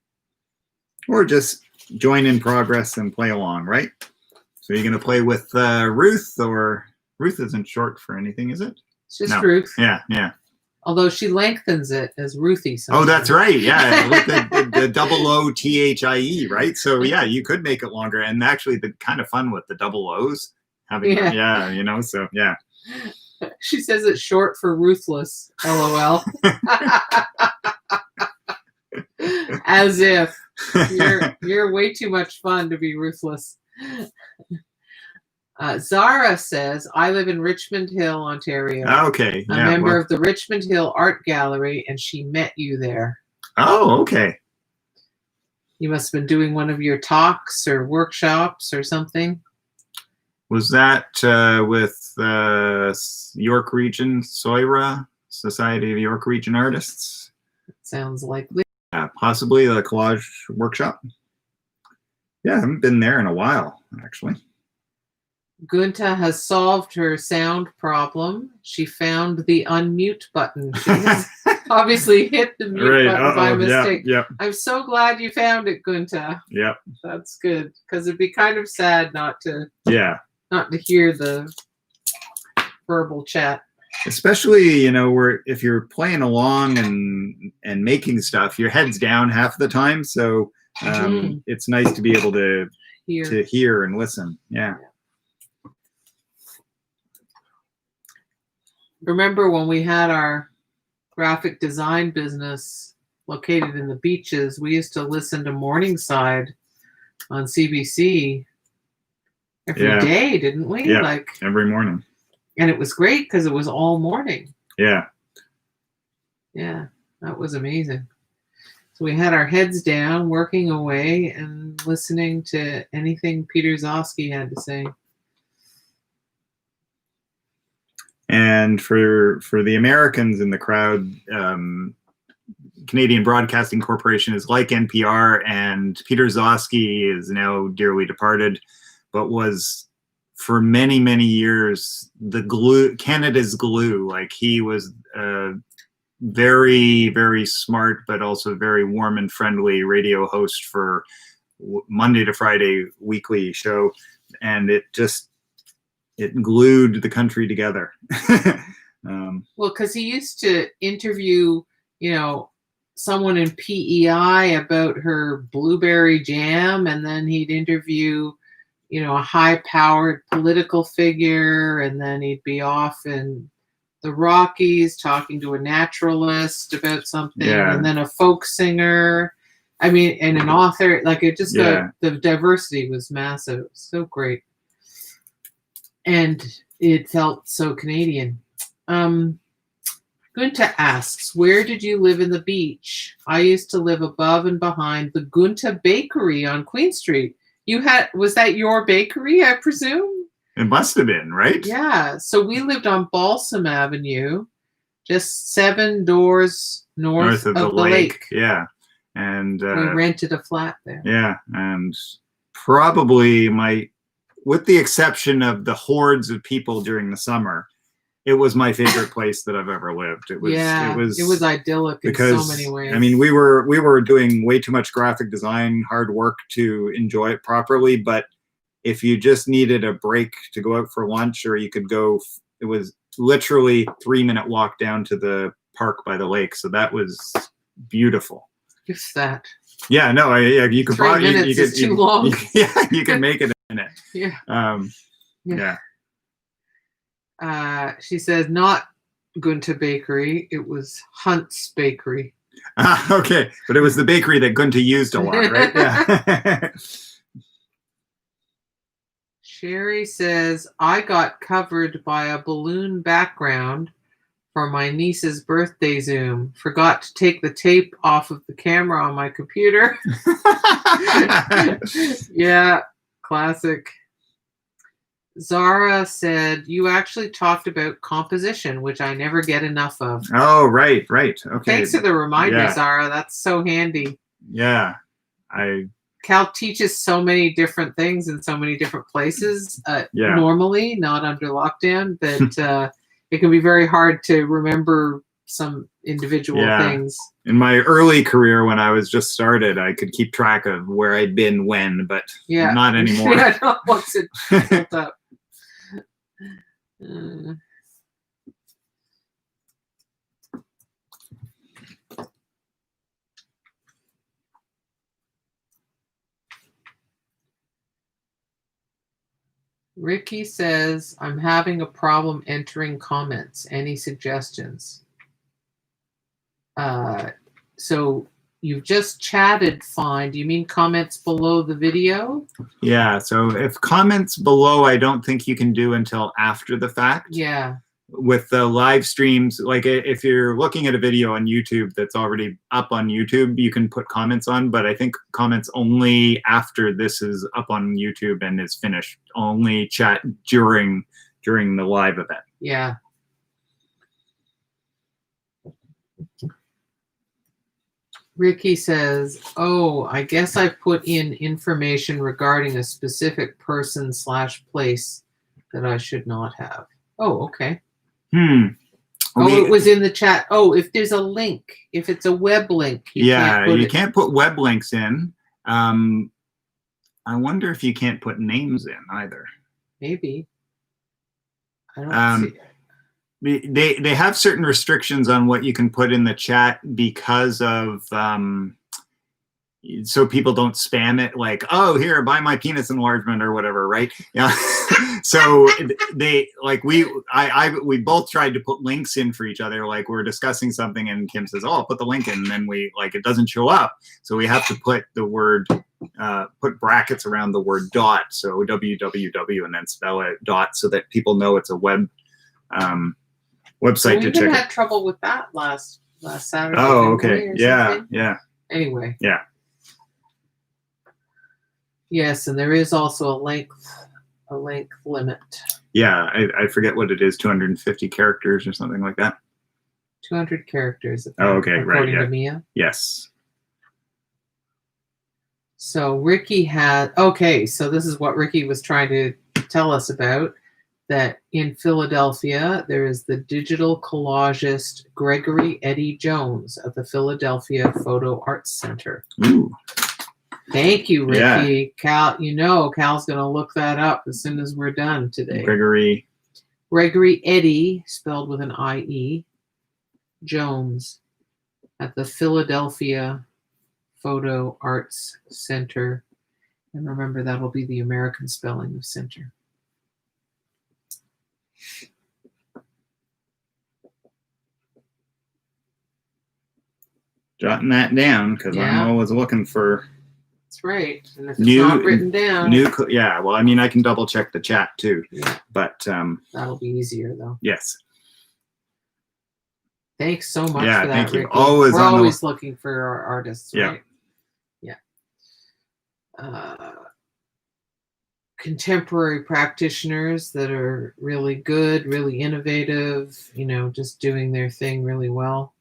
Or just join in progress and play along, right? So you're going to play with Ruth, or Ruth isn't short for anything, is it? It's just Ruth. Yeah, yeah. Although she lengthens it as Ruthie. Sometimes. Oh, that's right. Yeah, with the double O-T-H-I-E, right? So yeah, you could make it longer. And actually, the kind of fun with the double O's, having so yeah. She says it's short for ruthless. LOL. As if you're way too much fun to be ruthless. Zara says, I live in Richmond Hill, Ontario. Okay. A member of the Richmond Hill Art Gallery, and she met you there. Oh, okay. You must have been doing one of your talks or workshops or something. Was that with York Region, SOIRA, Society of York Region Artists? Sounds likely. Possibly the collage workshop. Yeah, I haven't been there in a while, actually. Gunta has solved her sound problem. She found the unmute button. She has obviously hit the mute button by mistake. Yeah. I'm so glad you found it, Gunta. Yeah. That's good, because it'd be kind of sad not to hear the verbal chat. Especially, if you're playing along and making stuff, your head's down half the time. So it's nice to be able to hear and listen. Yeah. Remember when we had our graphic design business located in the beaches, we used to listen to Morningside on CBC every day, didn't we? Yeah, like every morning. And it was great because it was all morning. Yeah. Yeah, that was amazing. So we had our heads down, working away and listening to anything Peter Zosky had to say. And for the Americans in the crowd, Canadian Broadcasting Corporation is like NPR, and Peter Zosky is now dearly departed, but was for many, many years the glue, Canada's glue. Like he was very, very smart, but also very warm and friendly radio host for Monday to Friday weekly show. And it glued the country together. Well, because he used to interview, someone in PEI about her blueberry jam, and then he'd interview, a high-powered political figure, and then he'd be off in the Rockies talking to a naturalist about something, and then a folk singer. I mean, and an author. Like, it just the diversity was massive. So great. And it felt so Canadian. Gunta asks, where did you live in the beach? I used to live above and behind the Gunta Bakery on Queen Street. Was that your bakery, I presume? It must have been, right? Yeah. So we lived on Balsam Avenue, just 7 doors north of the lake. Yeah. And we rented a flat there. Yeah. And probably with the exception of the hordes of people during the summer, it was my favorite place that I've ever lived. It was idyllic in so many ways. I mean, we were doing way too much graphic design, hard work to enjoy it properly. But if you just needed a break to go out for lunch, or you could go, it was literally 3-minute walk down to the park by the lake. So that was beautiful. Just that. Yeah, no, you could 3 probably minutes is too long. You can make it a minute. Yeah. She says not Gunta Bakery. It was Hunt's Bakery. Okay, but it was the bakery that Gunta used a lot, right? Yeah. Sherry says, I got covered by a balloon background for my niece's birthday Zoom. Forgot to take the tape off of the camera on my computer. Yeah, classic. Zara said, you actually talked about composition, which I never get enough of. Oh, right. Okay. Thanks for the reminder, Zara. That's so handy. Yeah. Cal teaches so many different things in so many different places, normally, not under lockdown, that it can be very hard to remember some individual things. In my early career, when I was just started, I could keep track of where I'd been when, but not anymore. Not once it built up. Ricky says, I'm having a problem entering comments. Any suggestions? So you've just chatted fine. Do you mean comments below the video? Yeah, so if comments below, I don't think you can do until after the fact. Yeah. With the live streams, like if you're looking at a video on YouTube that's already up on YouTube, you can put comments on, but I think comments only after this is up on YouTube and is finished. Only chat during the live event. Yeah. Ricky says, oh, I guess I put in information regarding a specific person / place that I should not have. Oh, okay. It was in the chat. Oh, if there's a link, if it's a web link, you can't put web links in. I wonder if you can't put names in either. Maybe. I don't see. They have certain restrictions on what you can put in the chat because of so people don't spam it, like, oh, here, buy my penis enlargement or whatever, right? Yeah. So we both tried to put links in for each other, like we're discussing something and Kim says, oh, I'll put the link in, and then it doesn't show up. So we have to put the word, put brackets around the word dot, so www, and then spell it dot, so that people know it's a website to check. We had trouble with that last Saturday. Oh, okay. Yeah. Anyway. Yeah. Yes, and there is also a length limit. Yeah, I forget what it is, 250 characters or something like that. 200 characters. According to Mia. Yes. So Ricky had, so this is what Ricky was trying to tell us about. that in Philadelphia, there is the digital collagist Gregory Eddie Jones of the Philadelphia Photo Arts Center. Ooh. Thank you, Ricky. Yeah. Cal, Cal's going to look that up as soon as we're done today. Gregory Eddie, spelled with an I-E, Jones at the Philadelphia Photo Arts Center. And remember, that'll be the American spelling of center. Jotting that down because I'm always looking for. That's right. And if it's not written down. Yeah. Well, I mean, I can double check the chat too. Yeah. But that'll be easier though. Yes. Thanks so much for that, thank you. Ricky. Always We're always looking for our artists, right? Yeah. Contemporary practitioners that are really good, really innovative, just doing their thing really well.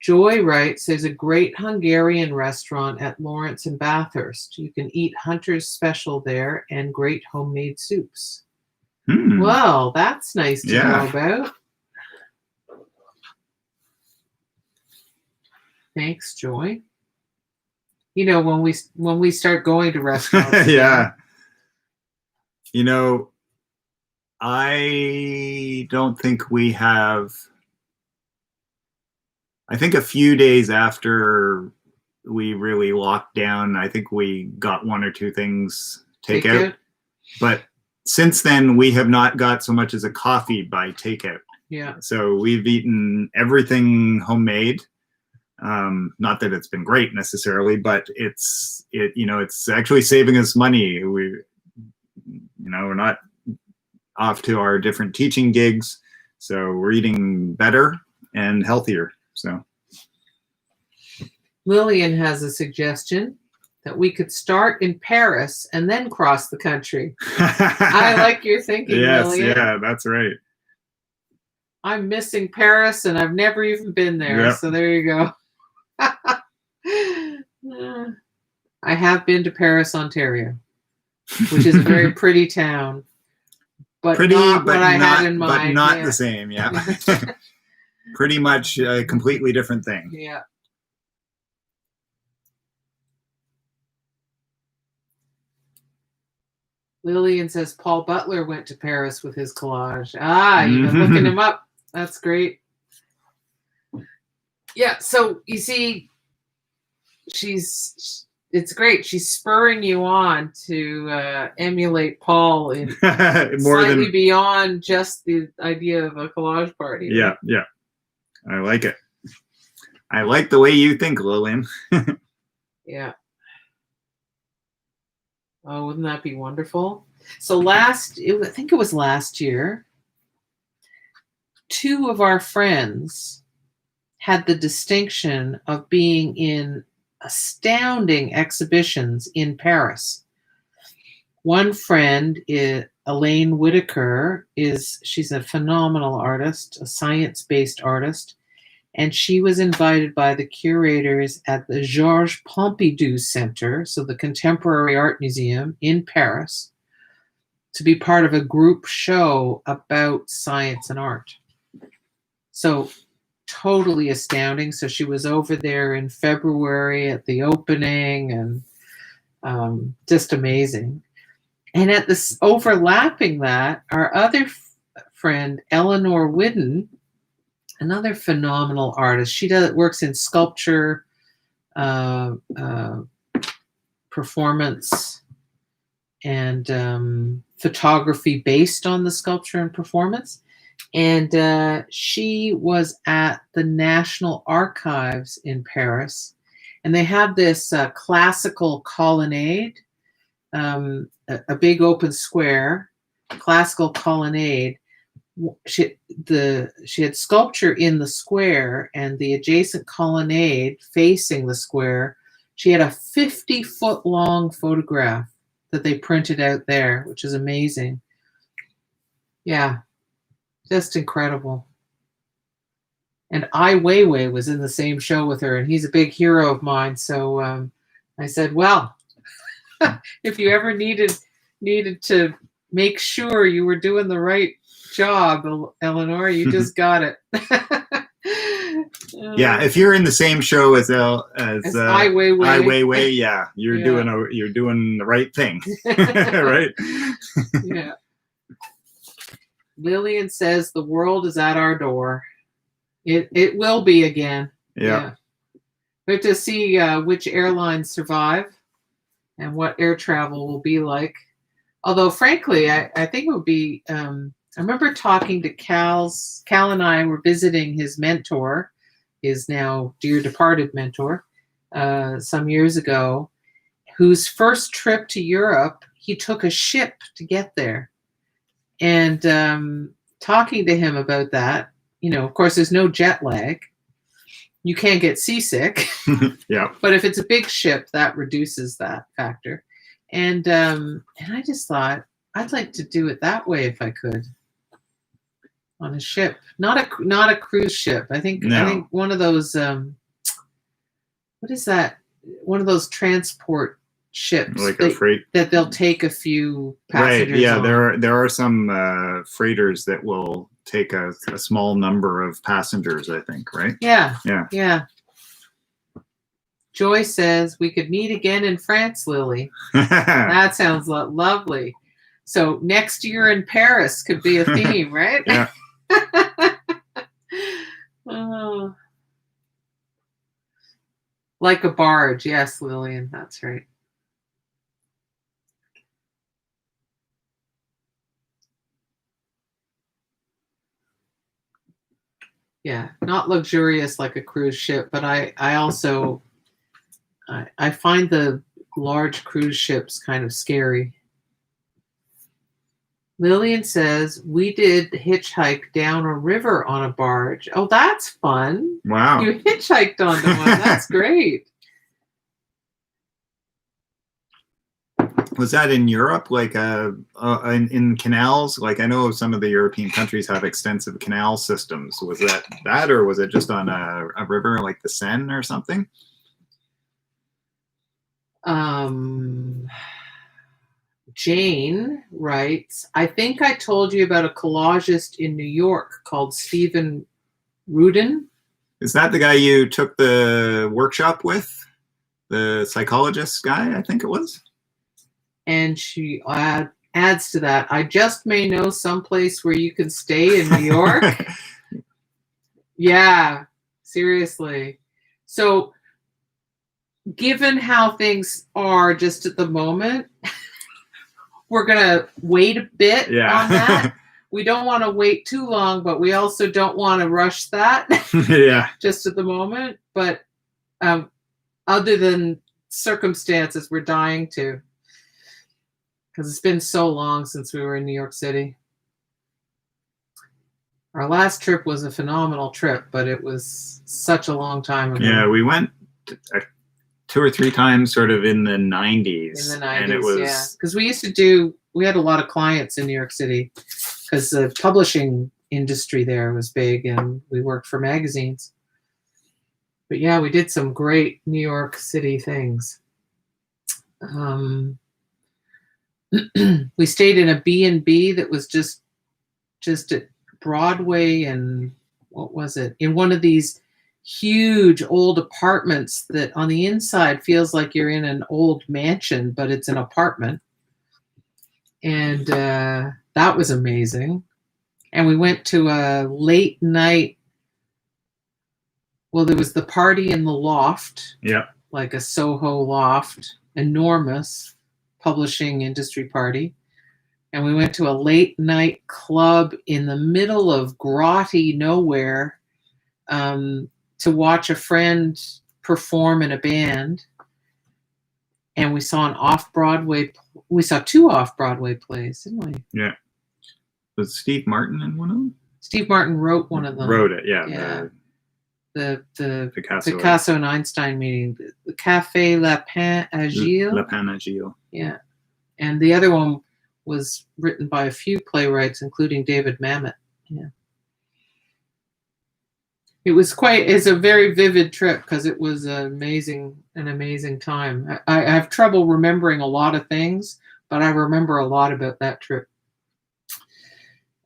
Joy writes, there's a great Hungarian restaurant at Lawrence and Bathurst. You can eat Hunter's Special there and great homemade soups. Well, that's nice to know about. Thanks, Joy. When we start going to restaurants. Yeah. I don't think we have. I think a few days after we really locked down, I think we got one or two things takeout. But since then, we have not got so much as a coffee by takeout. Yeah. So we've eaten everything homemade. Not that it's been great necessarily, but it's actually saving us money. We're not off to our different teaching gigs, so we're eating better and healthier. So Lillian has a suggestion that we could start in Paris and then cross the country. I like your thinking, Lillian. Yeah, that's right. I'm missing Paris and I've never even been there. So there you go. I have been to Paris, Ontario, which is a very pretty town, but not what I had in mind. But not the same, yeah. Pretty much a completely different thing. Yeah. Lillian says Paul Butler went to Paris with his collage. You've been looking him up. That's great. Yeah, so you see, it's great. She's spurring you on to emulate Paul in slightly beyond just the idea of a collage party. Right? Yeah. I like it. I like the way you think, Lillian. Yeah. Oh, wouldn't that be wonderful? So I think it was last year, two of our friends had the distinction of being in astounding exhibitions in Paris. One friend, Elaine Whitaker, she's a phenomenal artist, a science-based artist, and she was invited by the curators at the Georges Pompidou Center, so the Contemporary Art Museum in Paris, to be part of a group show about science and art. So totally astounding. So she was over there in February at the opening, and just amazing. And at this overlapping that, our other friend, Eleanor Whidden, another phenomenal artist. She works in sculpture, performance, and photography based on the sculpture and performance. And she was at the National Archives in Paris, and they have this classical colonnade, a big open square, classical colonnade. She had sculpture in the square, and the adjacent colonnade facing the square, she had a 50-foot long photograph that they printed out there, which is amazing. Yeah, just incredible. And Ai Weiwei was in the same show with her, and he's a big hero of mine. So I said, well, if you ever needed to make sure you were doing the right job, Eleanor. You just got it. Yeah, if you're in the same show as Ai Weiwei. Ai Weiwei, yeah, you're doing the right thing, right? Yeah. Lillian says the world is at our door. It will be again. Yeah. We have to see which airlines survive and what air travel will be like. Although, frankly, I think it would be. I remember talking to Cal and I were visiting his mentor, his now dear departed mentor, some years ago, whose first trip to Europe, he took a ship to get there. And talking to him about that, of course, there's no jet lag. You can't get seasick. Yeah. But if it's a big ship, that reduces that factor. And I just thought, I'd like to do it that way if I could. On a ship, not a cruise ship. I think one of those what is that? One of those transport ships, like a freight that they'll take a few passengers. Right. Yeah, on. there are some freighters that will take a small number of passengers, I think, right? Yeah. Yeah. Yeah. Joy says we could meet again in France, Lily. That sounds lovely. So next year in Paris could be a theme, right? Yeah. Oh. Like a barge. Yes, Lillian, that's right. Yeah, not luxurious like a cruise ship, but I also I find the large cruise ships kind of scary. Lillian says, we did hitchhike down a river on a barge. Oh, that's fun. Wow. You hitchhiked onto one. That's great. Was that in Europe, like in canals? Like I know some of the European countries have extensive canal systems. Was that or was it just on a river like the Seine or something? Jane writes, I think I told you about a collagist in New York called Stephen Rudin. Is that the guy you took the workshop with? The psychologist guy, I think it was? And she adds to that, I just may know someplace where you can stay in New York. Yeah, seriously. So given how things are just at the moment, we're going to wait a bit on that. We don't want to wait too long, but we also don't want to rush that. Yeah. Just at the moment. But other than circumstances, we're dying to. Because it's been so long since we were in New York City. Our last trip was a phenomenal trip, but it was such a long time ago. Yeah, we went 2 or 3 times sort of in the 90s. In the 90s, and it was... yeah. Because we had a lot of clients in New York City because the publishing industry there was big and we worked for magazines. But yeah, we did some great New York City things. We stayed in a B&B that was just at Broadway and what was it? In one of these huge old apartments that on the inside feels like you're in an old mansion, but it's an apartment. And that was amazing. And we went to a late night. Well, there was the party in the loft. Yeah. Like a Soho loft, enormous publishing industry party. And we went to a late night club in the middle of grotty nowhere to watch a friend perform in a band. And we saw we saw 2 off-Broadway plays, didn't we? Yeah. Was Steve Martin in one of them? Steve Martin wrote one of them. Wrote it, yeah. Yeah. The Picasso. Picasso and Einstein meeting. The Café Le Pain Agile. Le Pain Agile. Yeah. And the other one was written by a few playwrights, including David Mamet. Yeah. It's a very vivid trip because it was an amazing time. I have trouble remembering a lot of things, but I remember a lot about that trip.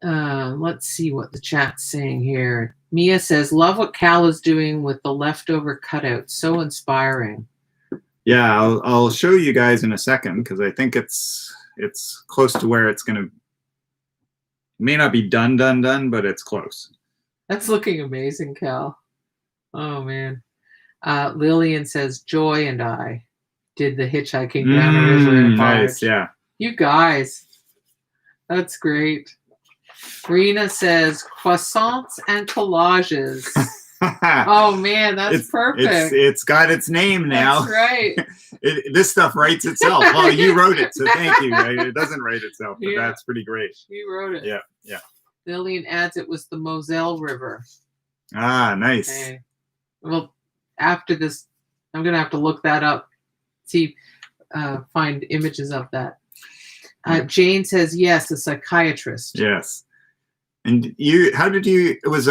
Let's see what the chat's saying here. Mia says, love what Cal is doing with the leftover cutouts. So inspiring. Yeah, I'll show you guys in a second because I think it's close to where it's going to. May not be done, but it's close. That's looking amazing, Cal. Oh, man. Lillian says, Joy and I did the hitchhiking down a river in a barge. Nice, yeah. You guys. That's great. Rena says, croissants and collages. Oh, man, that's perfect. It's got its name now. That's right. This stuff writes itself. Well, you wrote it, so thank you. It doesn't write itself, but that's pretty great. You wrote it. Yeah, yeah. Lillian adds it was the Moselle River. Ah, nice. Okay. Well, after this, I'm going to have to look that up, find images of that. Jane says, yes, a psychiatrist. Yes. And it was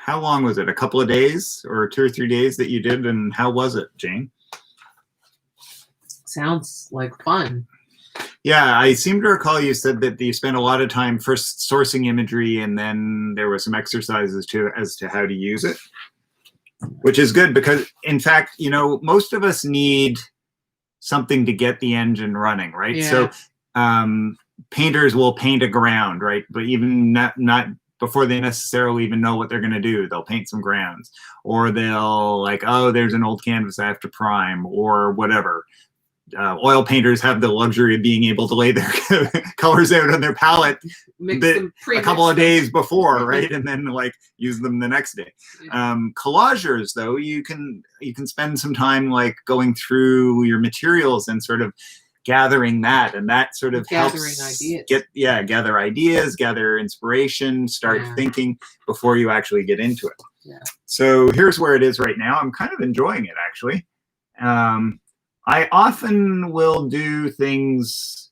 how long was it? A couple of days or 2 or 3 days that you did? And how was it, Jane? Sounds like fun. Yeah, I seem to recall you said that you spent a lot of time first sourcing imagery and then there were some exercises as to how to use it, which is good because, in fact, most of us need something to get the engine running, right? Yeah. So painters will paint a ground, right? But even not before they necessarily even know what they're going to do, they'll paint some grounds, or they'll there's an old canvas I have to prime, or whatever. Oil painters have the luxury of being able to lay their colors out on their palette a couple of days before, right? And then use them the next day. Collagers, though, you can spend some time going through your materials and sort of gathering that, and that sort of helps gather ideas, gather inspiration, start thinking before you actually get into it. Yeah. So here's where it is right now. I'm kind of enjoying it, actually. I often will do things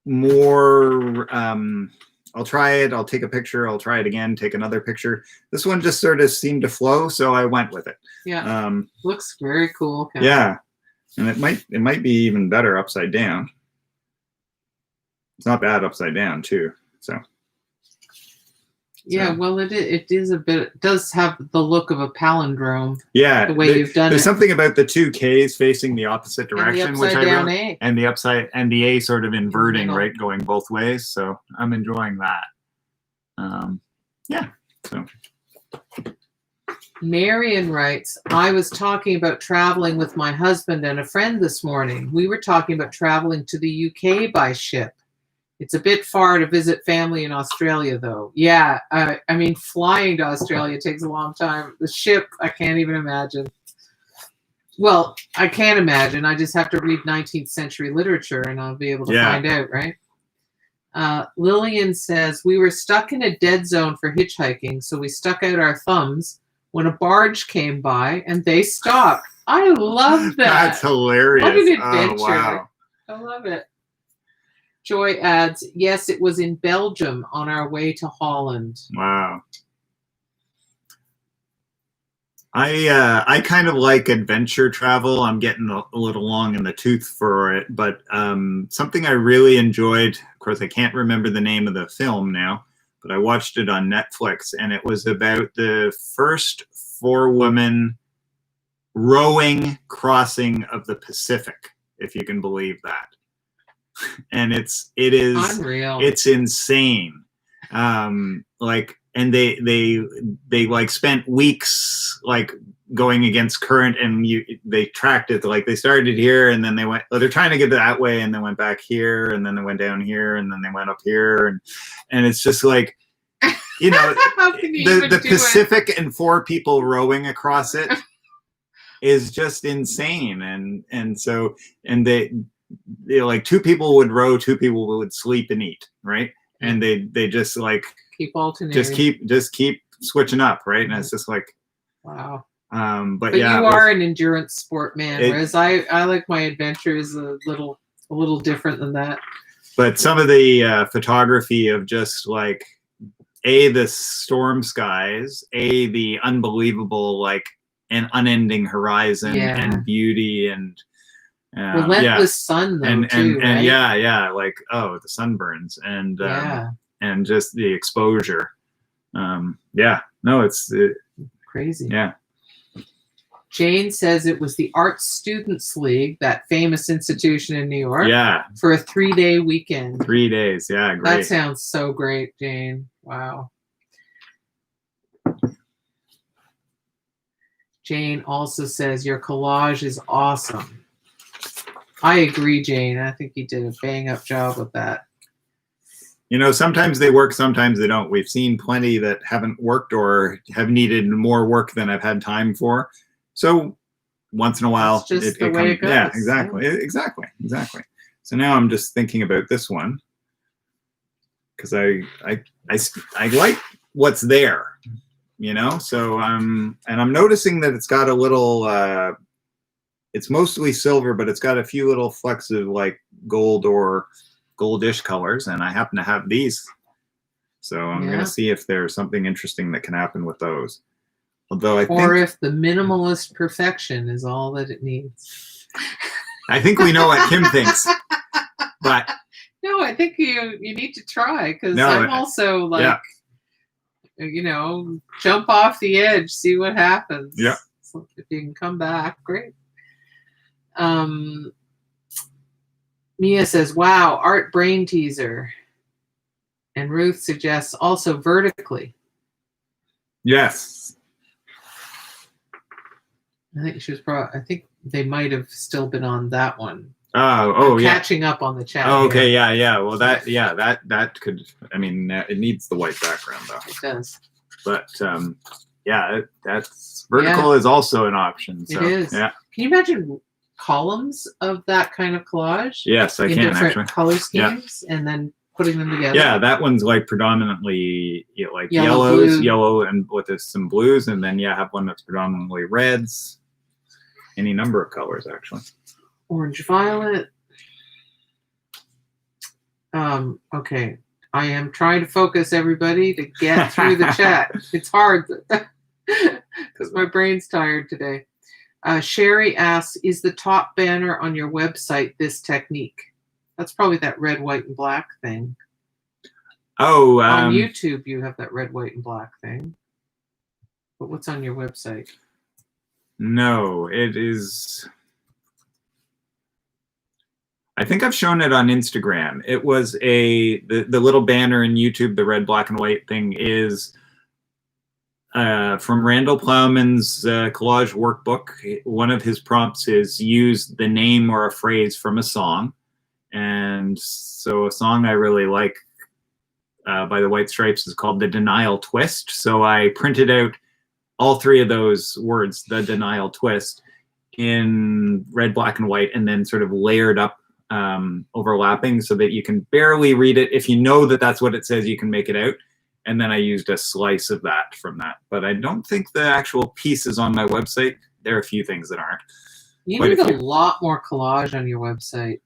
more, I'll try it, I'll take a picture, I'll try it again, take another picture. This one just sort of seemed to flow, so I went with it. Yeah, looks very cool. Kevin. Yeah, and it might be even better upside down. It's not bad upside down, too, so. Yeah, well, it is a bit. It does have the look of a palindrome. Yeah, the way you've done there's it. something about the two K's facing the opposite direction, and the which I down really, A. and the upside and the A sort of inverting, right, going both ways. So I'm enjoying that. Yeah. So. Marion writes, I was talking about traveling with my husband and a friend this morning. We were talking about traveling to the UK by ship. It's a bit far to visit family in Australia, though. Yeah, I mean, flying to Australia takes a long time. The ship, I can't even imagine. Well, I can't imagine. I just have to read 19th century literature and I'll be able to find out, right? Lillian says, we were stuck in a dead zone for hitchhiking, so we stuck out our thumbs when a barge came by and they stopped. I love that. That's hilarious. What an adventure. Oh, wow. I love it. Joy adds, yes, it was in Belgium on our way to Holland. Wow. I kind of like adventure travel. I'm getting a little long in the tooth for it, but something I really enjoyed, of course, I can't remember the name of the film now, but I watched it on Netflix, and it was about the first 4 women rowing crossing of the Pacific, if you can believe that. And it is unreal. It's insane. And they spent weeks going against current, and they tracked it. They started here and then they went. They're trying to get that way and then went back here and then they went down here and then they went up here and it's just the Pacific and 4 people rowing across it is just insane. And they 2 people would row, 2 people would sleep and eat, right? And they just keep alternating, just keep switching up, right? And it's just wow. But yeah, you are an endurance sport man, whereas I like my adventures a little different than that. But some of the photography of just the storm skies, the unbelievable and unending horizon and beauty, and Relentless sun though, and too, right? yeah, like, oh, the sunburns and just the exposure. Yeah, no, it's crazy. Yeah. Jane says it was the Art Students League, that famous institution in New York. Yeah. For a 3-day weekend. 3 days. Yeah, great. That sounds so great, Jane. Wow. Jane also says your collage is awesome. I agree, Jane. I think you did a bang up job with that. You know, sometimes they work, sometimes they don't. We've seen plenty that haven't worked or have needed more work than I've had time for. So once in a while, it's just the way it goes. Yeah, exactly, yeah. Exactly. So now I'm just thinking about this one because I like what's there, you know. So and I'm noticing that it's got a little. It's mostly silver, but it's got a few little flecks of like gold or goldish colors, and I happen to have these. So I'm going to see if there's something interesting that can happen with those. Although or if the minimalist perfection is all that it needs. I think we know what Kim thinks, but no, I think you need to try, because I'm also like, you know, jump off the edge, see what happens. Yeah. So if you can come back, great. Mia says, wow, art brain teaser. And Ruth suggests also vertically. Yes. I think she was probably, I think they might have still been on that one. I'm catching up on the chat. Oh, okay, here. Yeah. Well, that could, I mean, it needs the white background though. It does. But yeah, that's vertical is also an option. So, it is. Yeah. Can you imagine columns of that kind of collage? Yes, I can different actually. Color schemes, and then putting them together. Yeah, that one's like predominantly like yellow, yellow, and with some blues, and then have one that's predominantly reds. Any number of colors actually. Orange, violet. Okay, I am trying to focus everybody to get through the chat. It's hard because my brain's tired today. Sherry asks, is the top banner on your website this technique? That's probably that red, white, and black thing. Oh, on YouTube you have that red, white, and black thing. But what's on your website? No, it is. I think I've shown it on Instagram. It was the little banner in YouTube, the red, black, and white thing is from Randall Plowman's collage workbook. One of his prompts is use the name or a phrase from a song. And so a song I really like by the White Stripes is called The Denial Twist. So I printed out all three of those words, the denial twist, in red, black, and white, and then sort of layered up overlapping so that you can barely read it. If you know that that's what it says, you can make it out. And then I used a slice of that from that. But I don't think the actual piece is on my website. There are a few things that aren't. You need a lot more collage on your website.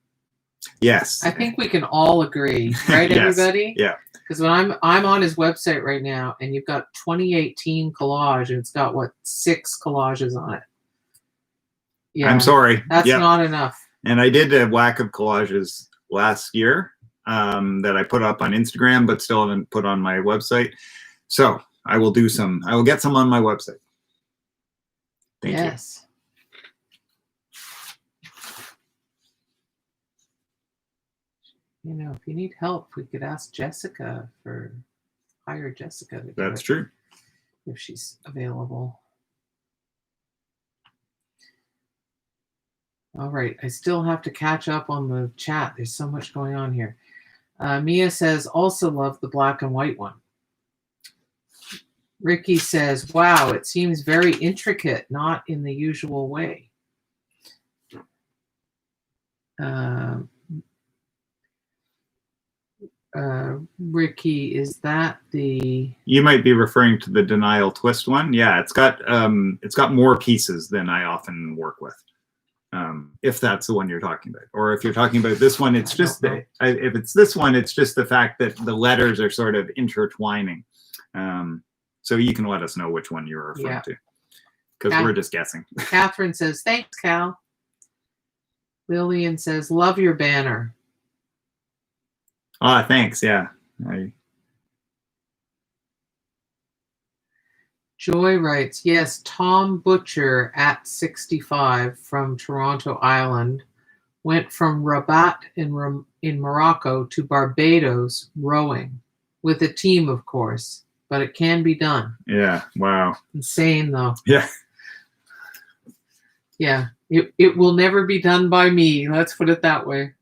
Yes. I think we can all agree, right, yes. Everybody? Yeah. Because when I'm on his website right now, and you've got 2018 collage, and it's got, what, 6 collages on it. Yeah. I'm sorry. That's not enough. And I did a whack of collages last year that I put up on Instagram, but still haven't put on my website. So I will do some. I will get some on my website. Thank you. You know, if you need help, we could ask Jessica hire Jessica. That's true. If she's available. All right, I still have to catch up on the chat. There's so much going on here. Mia says, also love the black and white one. Ricky says, wow, it seems very intricate, not in the usual way. Ricky, is that the... You might be referring to the denial twist one. Yeah, it's got more pieces than I often work with. If that's the one you're talking about, or if you're talking about this one, it's just if it's this one, it's just the fact that the letters are sort of intertwining. So you can let us know which one you're referring to, because we're just guessing. Catherine says, thanks, Cal. Lillian says, love your banner. Oh, thanks. Yeah. Joy writes, yes, Tom Butcher at 65 from Toronto Island went from Rabat in Morocco to Barbados rowing with a team, of course, but it can be done. Yeah. Wow. Insane, though. Yeah. Yeah. It will never be done by me. Let's put it that way.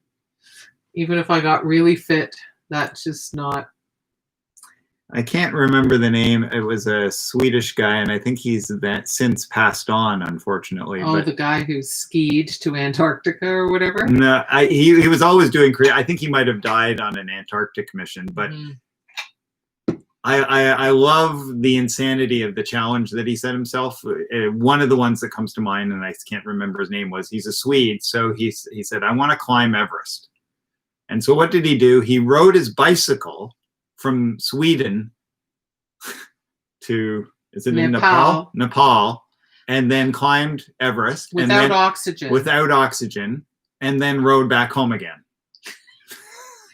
Even if I got really fit, that's just not. I can't remember the name. It was a Swedish guy, and I think he's since passed on, unfortunately. Oh, the guy who skied to Antarctica or whatever? No, he was always doing I think he might have died on an Antarctic mission, but I love the insanity of the challenge that he set himself. One of the ones that comes to mind, and I can't remember his name, he's a Swede. So he said, I want to climb Everest. And so what did he do? He rode his bicycle from Sweden to, is it Nepal? Nepal, and then climbed Everest. Without oxygen. Without oxygen, and then rode back home again.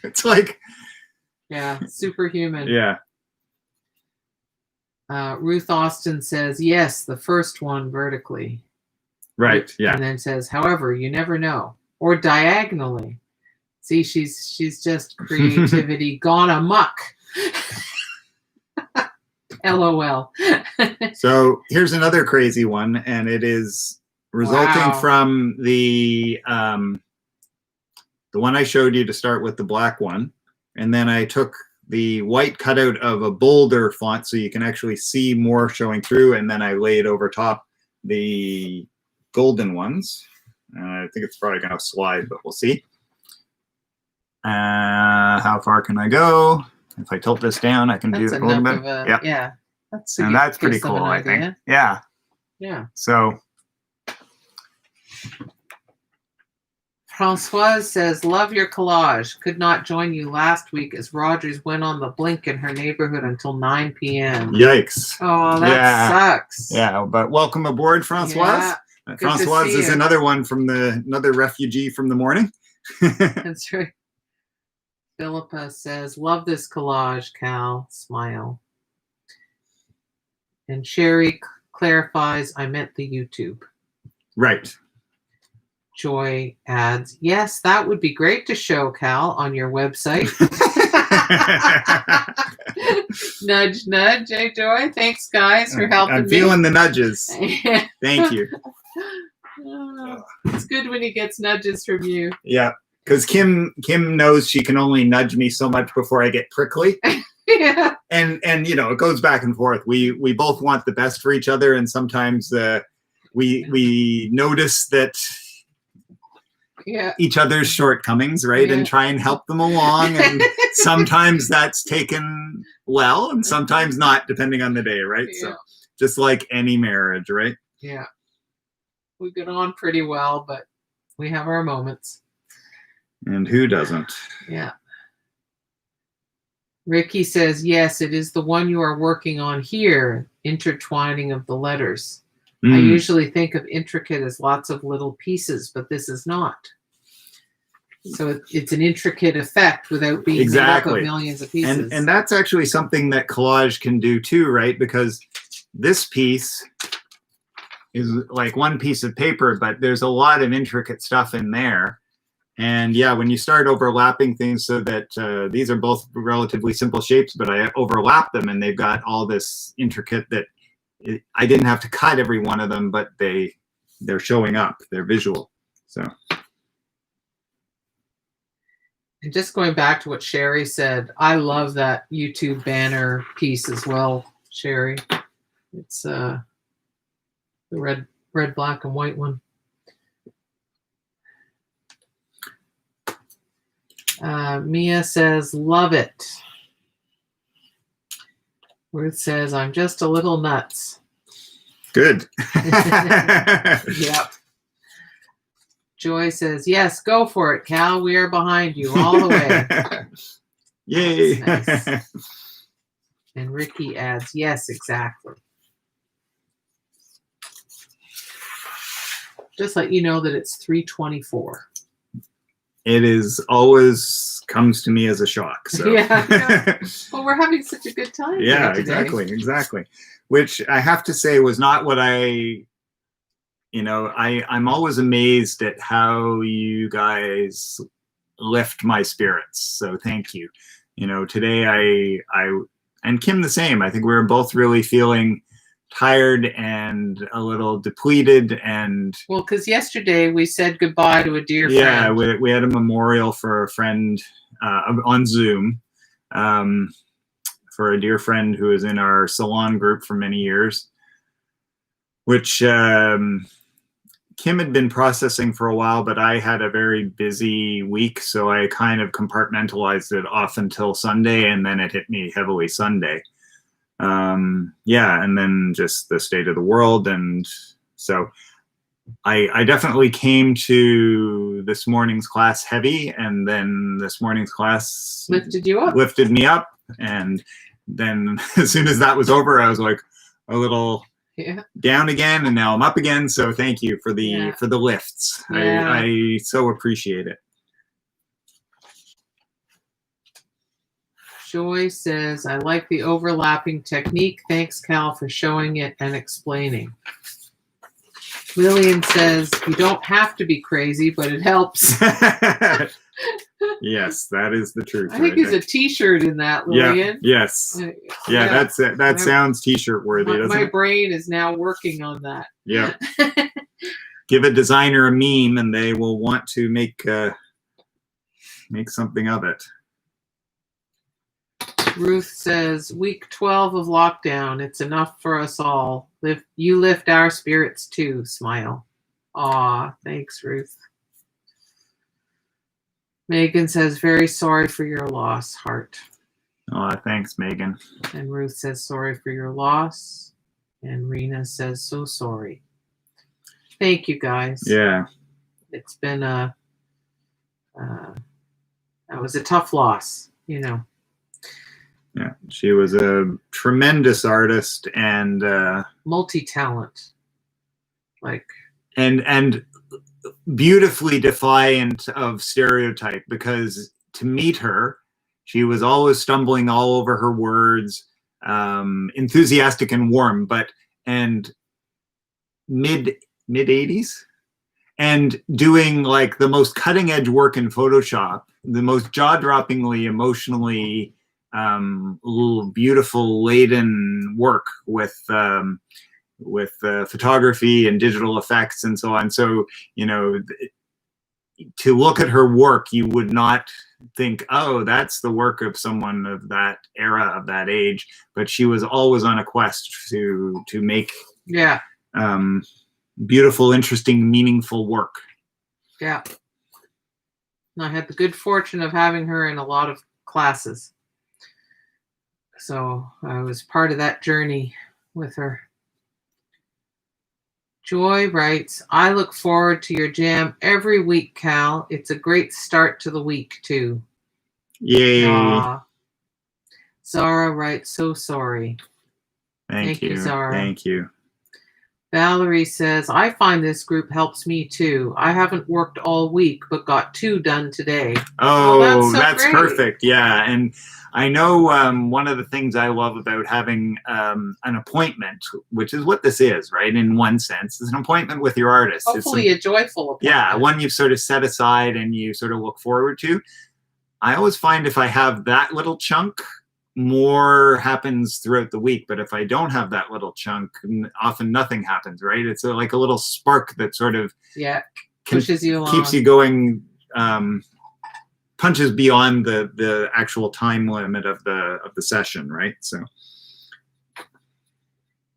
It's like... Yeah, superhuman. Yeah. Ruth Austin says, yes, the first one vertically. Right, yeah. And then says, however, you never know. Or diagonally. See, she's just creativity gone amok. LOL. So here's another crazy one, and it is resulting from the one I showed you to start with, the black one, and then I took the white cutout of a bolder font so you can actually see more showing through, and then I laid over top the golden ones. I think it's probably going to slide, but we'll see. How far can I go? If I tilt this down, I can do it a little bit. Yeah. That's pretty cool, I think. Yeah. Yeah. So Françoise says, love your collage. Could not join you last week as Rogers went on the blink in her neighborhood until 9 p.m. Yikes. Oh, that sucks. Yeah, but welcome aboard, Françoise. Yeah, Françoise is another one from another refugee from the morning. That's right. Philippa says, love this collage, Cal. Smile. And Sherry clarifies, I meant the YouTube. Right. Joy adds, yes, that would be great to show, Cal, on your website. Nudge, nudge. Hey, Joy. Thanks, guys, for helping me. I'm feeling the nudges. Thank you. It's good when he gets nudges from you. Yeah, because Kim knows she can only nudge me so much before I get prickly. Yeah. And it goes back and forth. We both want the best for each other, and sometimes we notice that each other's shortcomings, right? And try and help them along. And sometimes that's taken well, and sometimes not, depending on the day, right? Yeah. So just like any marriage, right? Yeah. We get on pretty well, but we have our moments. And who doesn't? Yeah. Ricky says, yes, it is the one you are working on here, intertwining of the letters. I usually think of intricate as lots of little pieces, but this is not. So it's an intricate effect without being made up of millions of pieces. And that's actually something that collage can do too, right? Because this piece is like one piece of paper, but there's a lot of intricate stuff in there. And yeah, when you start overlapping things so that these are both relatively simple shapes, but I overlap them and they've got all this intricate that I didn't have to cut every one of them, but they're showing up. They're visual. So. And just going back to what Sherry said, I love that YouTube banner piece as well, Sherry. It's the red, black, and white one. Mia says, love it. Ruth says, I'm just a little nuts. Good. Yep. Joy says, yes, go for it, Cal. We are behind you all the way. Yay. Nice. And Ricky adds, yes, exactly. Just let you know that it's 3:24. it is always comes to me as a shock. So Yeah. Well, we're having such a good time. Yeah, today. exactly. Which I have to say was not what I'm always amazed at how you guys lift my spirits. So thank you. Today I and Kim the same. I think we were both really feeling tired and a little depleted, and well, because yesterday we said goodbye to a dear friend. Yeah, we had a memorial for a friend on Zoom, for a dear friend who was in our salon group for many years, which Kim had been processing for a while, but I had a very busy week, so I kind of compartmentalized it off until Sunday, and then it hit me heavily Sunday. And then just the state of the world, and so I definitely came to this morning's class heavy, and then this morning's class lifted me up, and then as soon as that was over, I was like a little down again, and now I'm up again. So thank you for the lifts. Yeah. I so appreciate it. Joy says, I like the overlapping technique. Thanks, Cal, for showing it and explaining. Lillian says, you don't have to be crazy, but it helps. Yes, that is the truth. I think there's a t-shirt in that, Lillian. Yeah, yes. Yeah, that sounds t-shirt worthy, doesn't it? My brain is now working on that. Yeah. Give a designer a meme and they will want to make something of it. Ruth says, week 12 of lockdown. It's enough for us all. You lift our spirits too. Smile. Aw, thanks, Ruth. Megan says, very sorry for your loss, heart. Aw, thanks, Megan. And Ruth says, sorry for your loss. And Rena says, so sorry. Thank you, guys. Yeah. It's been that was a tough loss, Yeah, she was a tremendous artist and multi-talent, and beautifully defiant of stereotype, because to meet her, she was always stumbling all over her words, enthusiastic and warm, and mid 80s, and doing like the most cutting edge work in Photoshop, the most jaw-droppingly emotionally beautiful laden work with photography and digital effects and so on. So, to look at her work, you would not think, oh, that's the work of someone of that era, of that age. But she was always on a quest to make beautiful, interesting, meaningful work. Yeah. I had the good fortune of having her in a lot of classes. So I was part of that journey with her. Joy writes, I look forward to your jam every week, Cal. It's a great start to the week, too. Yay. Zara writes, so sorry. Thank you, Zara. Thank you. Valerie says, I find this group helps me, too. I haven't worked all week, but got 2 done today. Oh, that's perfect. Yeah. And I know one of the things I love about having an appointment, which is what this is, right? In one sense, it's an appointment with your artist. Hopefully a joyful appointment. Yeah, one you've sort of set aside and you sort of look forward to. I always find if I have that little chunk, more happens throughout the week. But if I don't have that little chunk, often nothing happens, right? It's like a little spark that sort of pushes you along, keeps you going, punches beyond the actual time limit of the session, right? So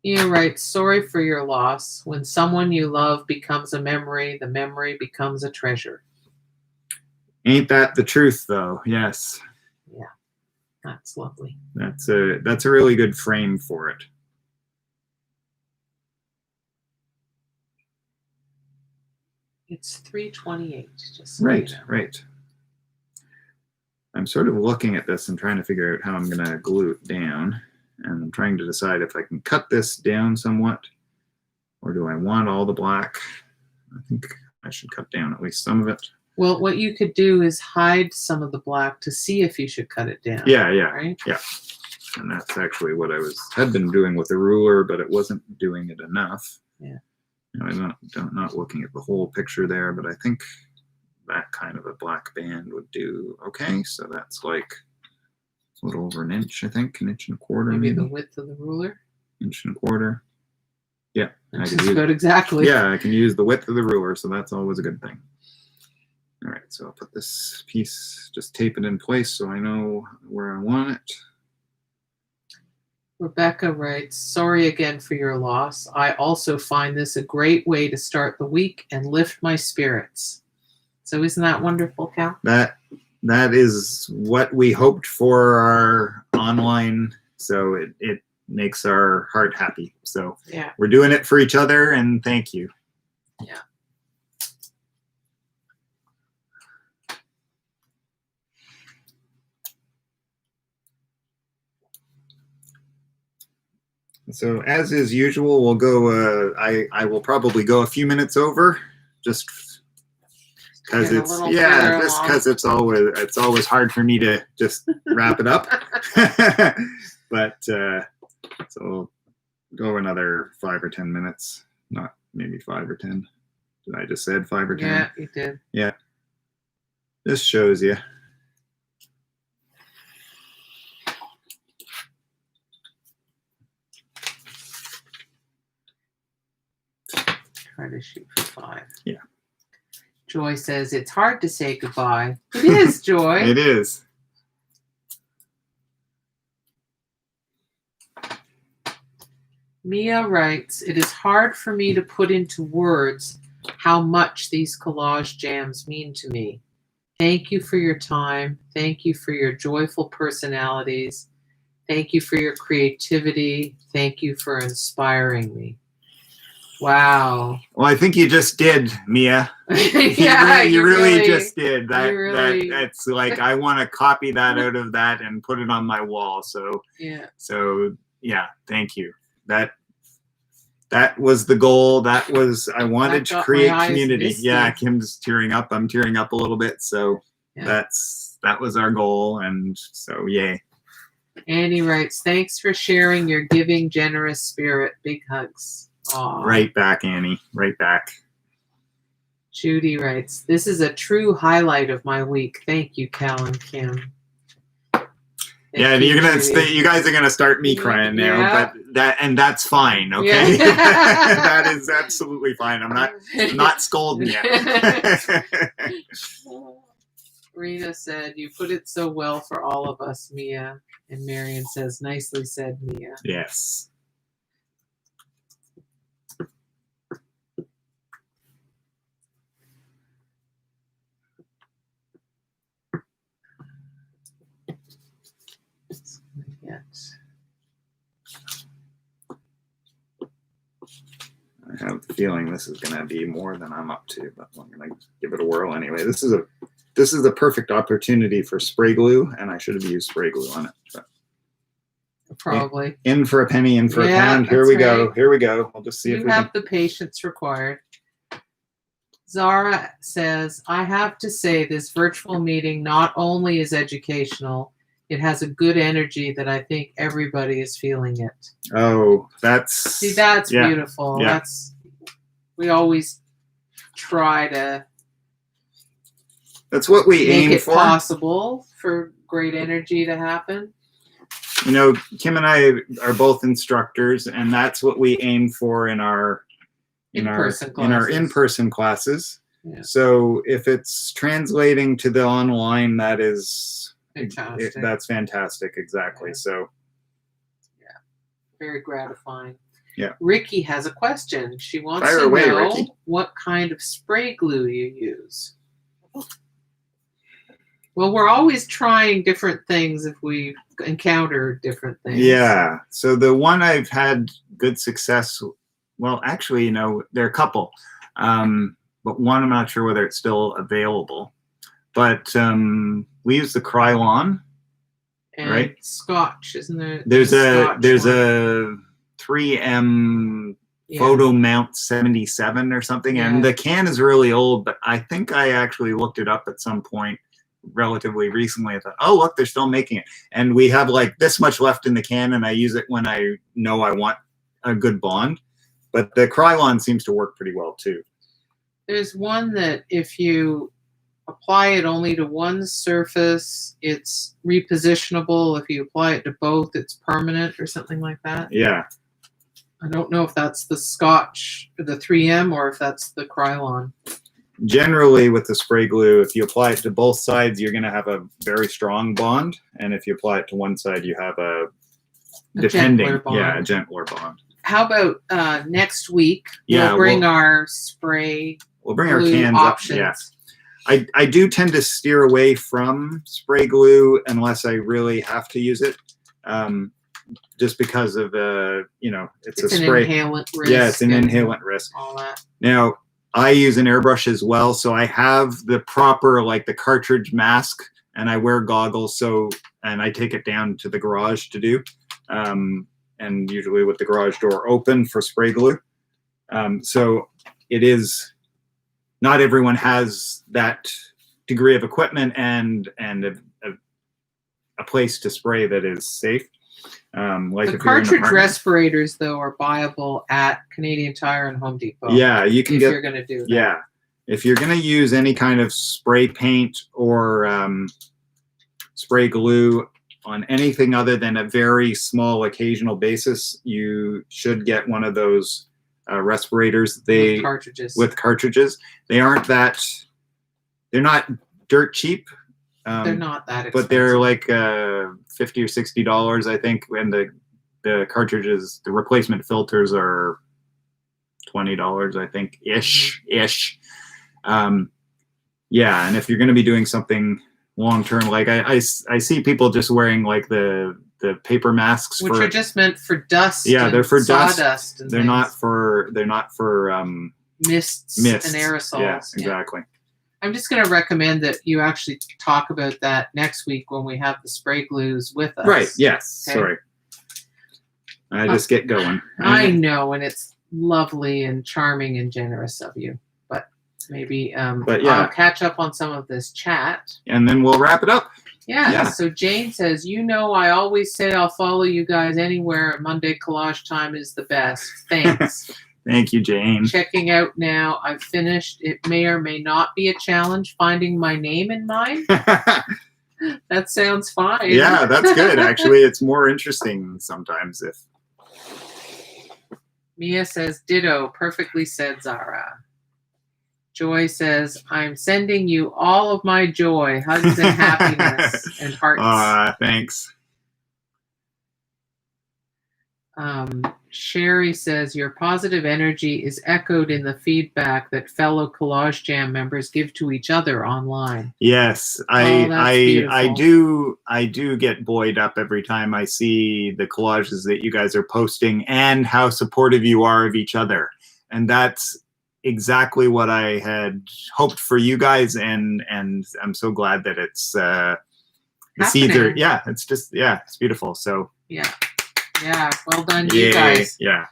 you're right. Sorry for your loss. When someone you love becomes a memory, the memory becomes a treasure. Ain't that the truth, though? Yes. Yeah, that's lovely. That's a really good frame for it. It's 3:28. Just so right, you know. Right. I'm sort of looking at this and trying to figure out how I'm going to glue it down. And I'm trying to decide if I can cut this down somewhat, or do I want all the black? I think I should cut down at least some of it. Well, what you could do is hide some of the black to see if you should cut it down. Yeah, Right? yeah. And that's actually what I had been doing with the ruler, but it wasn't doing it enough. Yeah. I'm not looking at the whole picture there, but I think that kind of a black band would do okay. So that's like a little over an inch, I think, an inch and a quarter. Maybe the width of the ruler. Inch and a quarter. Yeah. That's good, exactly. Yeah, I can use the width of the ruler, so that's always a good thing. All right, so I'll put this piece, just tape it in place so I know where I want it. Rebecca writes, sorry again for your loss. I also find this a great way to start the week and lift my spirits. So isn't that wonderful, Cal? That is what we hoped for our online, so it makes our heart happy. So yeah, we're doing it for each other, and thank you. Yeah. So as is usual, we'll go. I will probably go a few minutes over, just because it's always hard for me to just wrap it up. But so we'll go another 5 or 10 minutes, not maybe 5 or 10. Did I just said 5 or 10? Yeah, you did. Yeah. This shows you. Try to shoot for 5. Yeah. Joy says it's hard to say goodbye. It is, Joy. It is. Mia writes, it is hard for me to put into words how much these collage jams mean to me. Thank you for your time. Thank you for your joyful personalities. Thank you for your creativity. Thank you for inspiring me. Wow. Well, I think you just did, Mia. Yeah, you really just did. That's like I want to copy that out of that and put it on my wall. So yeah, thank you. That was the goal. I wanted to create community. Yeah, Kim's tearing up. I'm tearing up a little bit. So that was our goal, and so yay. Annie writes, thanks for sharing your giving, generous spirit. Big hugs. Aww. Right back, Annie. Right back. Judy writes, this is a true highlight of my week. Thank you, Cal and Kim. You're gonna stay. You guys are gonna start me crying now, but that's fine. Okay, that is absolutely fine. I'm not scolding you. Rena said, you put it so well for all of us, Mia. And Marion says, nicely said, Mia. Yes. I have the feeling this is going to be more than I'm up to, but I'm going to give it a whirl anyway. This is the perfect opportunity for spray glue, and I should have used spray glue on it. But probably. In for a penny, in for a pound. Here we go. Here we go. I'll just see if we have the patience required. Zara says, I have to say this virtual meeting not only is educational, it has a good energy that I think everybody is feeling it. Oh, that's beautiful. Yeah. We always try to that's what we aim for. Make it possible for great energy to happen. You know, Kim and I are both instructors, and that's what we aim for in our in-person classes. Yeah. So if it's translating to the online, that is fantastic. That's fantastic. Exactly. Yeah. So very gratifying. Yeah. Ricky has a question. She wants to know Ricky, what kind of spray glue you use. Well, we're always trying different things if we encounter different things. Yeah. So the one I've had good success. Well, actually, there are a couple, but one I'm not sure whether it's still available. But we use the Krylon, right? Scotch, isn't there? There's a 3M Photo Mount 77 or something. Yeah. And the can is really old, but I think I actually looked it up at some point relatively recently. I thought, oh, look, they're still making it. And we have like this much left in the can, and I use it when I know I want a good bond. But the Krylon seems to work pretty well too. There's one that if you apply it only to one surface, it's repositionable. If you apply it to both, it's permanent or something like that. Yeah. I don't know if that's the Scotch, the 3M, or if that's the Krylon. Generally, with the spray glue, if you apply it to both sides, you're going to have a very strong bond. And if you apply it to one side, you have a gentler bond. Yeah, a gentler bond. How about next week? Yeah, we'll bring our spray We'll bring our glue cans options. up. Yeah. I do tend to steer away from spray glue unless I really have to use it. Just because of it's a spray. An inhalant risk. Yeah, it's an inhalant risk. All that. Now, I use an airbrush as well, so I have the proper, like the cartridge mask, and I wear goggles, and I take it down to the garage to do, and usually with the garage door open for spray glue. So it is, not everyone has that degree of equipment and a place to spray that is safe. Like the cartridge respirators, though, are buyable at Canadian Tire and Home Depot. Yeah, you can if get. You're going to do that. Yeah, if you're going to use any kind of spray paint or spray glue on anything other than a very small occasional basis, you should get one of those respirators. With cartridges. With cartridges, they aren't that. They're not dirt cheap. They're not that expensive. But they're like $50 or $60, I think, and the cartridges, the replacement filters are $20, I think, ish. Yeah, and if you're going to be doing something long term, like I see people just wearing like the paper masks, which are just meant for dust. Yeah, they're for dust. They're not for mists and aerosols. Yeah, exactly. I'm just going to recommend that you actually talk about that next week when we have the spray glues with us. Right. Yes. Okay? Sorry. I just get going. I know, and it's lovely and charming and generous of you. But maybe I'll catch up on some of this chat. And then we'll wrap it up. Yeah. So Jane says, I always say I'll follow you guys anywhere. Monday collage time is the best. Thanks. Thank you, Jane. Checking out now. I've finished. It may or may not be a challenge finding my name in mine. That sounds fine. Yeah, that's good. Actually, it's more interesting sometimes if. Mia says, ditto. Perfectly said, Zara. Joy says, I'm sending you all of my joy, hugs and happiness and hearts. Thanks. Sherry says, your positive energy is echoed in the feedback that fellow Collage Jam members give to each other online. Yes, I do get buoyed up every time I see the collages that you guys are posting and how supportive you are of each other. And that's exactly what I had hoped for you guys, and I'm so glad that it's either it's beautiful. So yeah, well done, you guys. Yeah.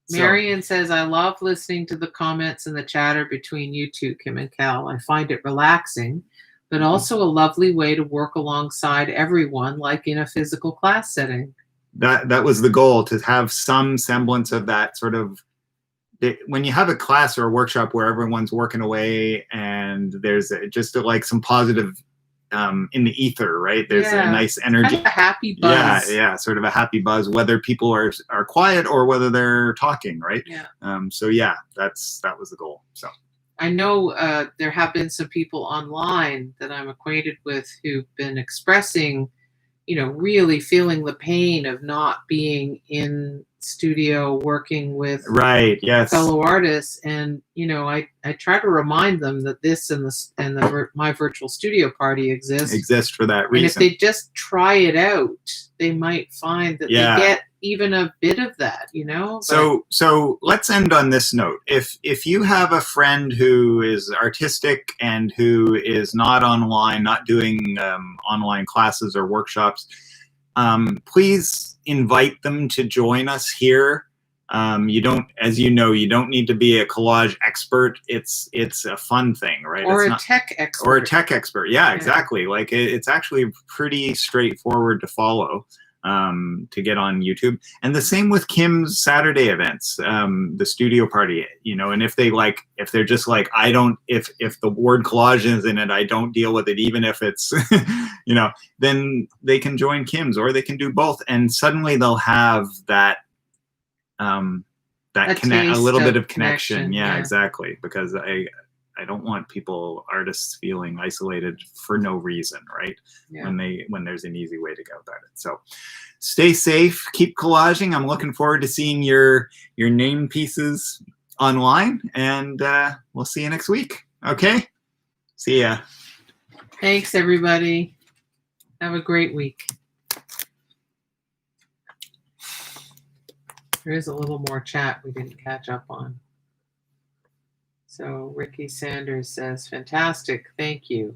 Marion says, I love listening to the comments and the chatter between you two, Kim and Cal. I find it relaxing, but also a lovely way to work alongside everyone, like in a physical class setting. That was the goal, to have some semblance of that sort of, when you have a class or a workshop where everyone's working away and there's just like some positive in the ether, right? There's a nice energy, kind of a happy buzz. Yeah, sort of a happy buzz, whether people are quiet or whether they're talking, right? So that was the goal. So I know there have been some people online that I'm acquainted with who've been expressing, really feeling the pain of not being in studio working with fellow artists, and I try to remind them that this and my virtual studio party exist for that reason. And if they just try it out, they might find that they get even a bit of that, So let's end on this note. If you have a friend who is artistic and who is not online, not doing online classes or workshops, please invite them to join us here You don't, as you know, you don't need to be a collage expert. It's a fun thing, right? Or it's a not, tech expert. or a tech expert. Yeah, exactly. Like it's actually pretty straightforward to follow, to get on YouTube. And the same with Kim's Saturday events, the studio party, you know, and if they're just like, I don't, if the word collage is in it, I don't deal with it, even if it's, you know, then they can join Kim's, or they can do both. And suddenly they'll have that, a little bit of connection. Yeah, exactly. Because I don't want artists feeling isolated for no reason, right? Yeah. When there's an easy way to go about it. So stay safe, keep collaging. I'm looking forward to seeing your name pieces online, and we'll see you next week. Okay? See ya. Thanks, everybody. Have a great week. There is a little more chat we didn't catch up on. So Ricky Sanders says, fantastic, thank you.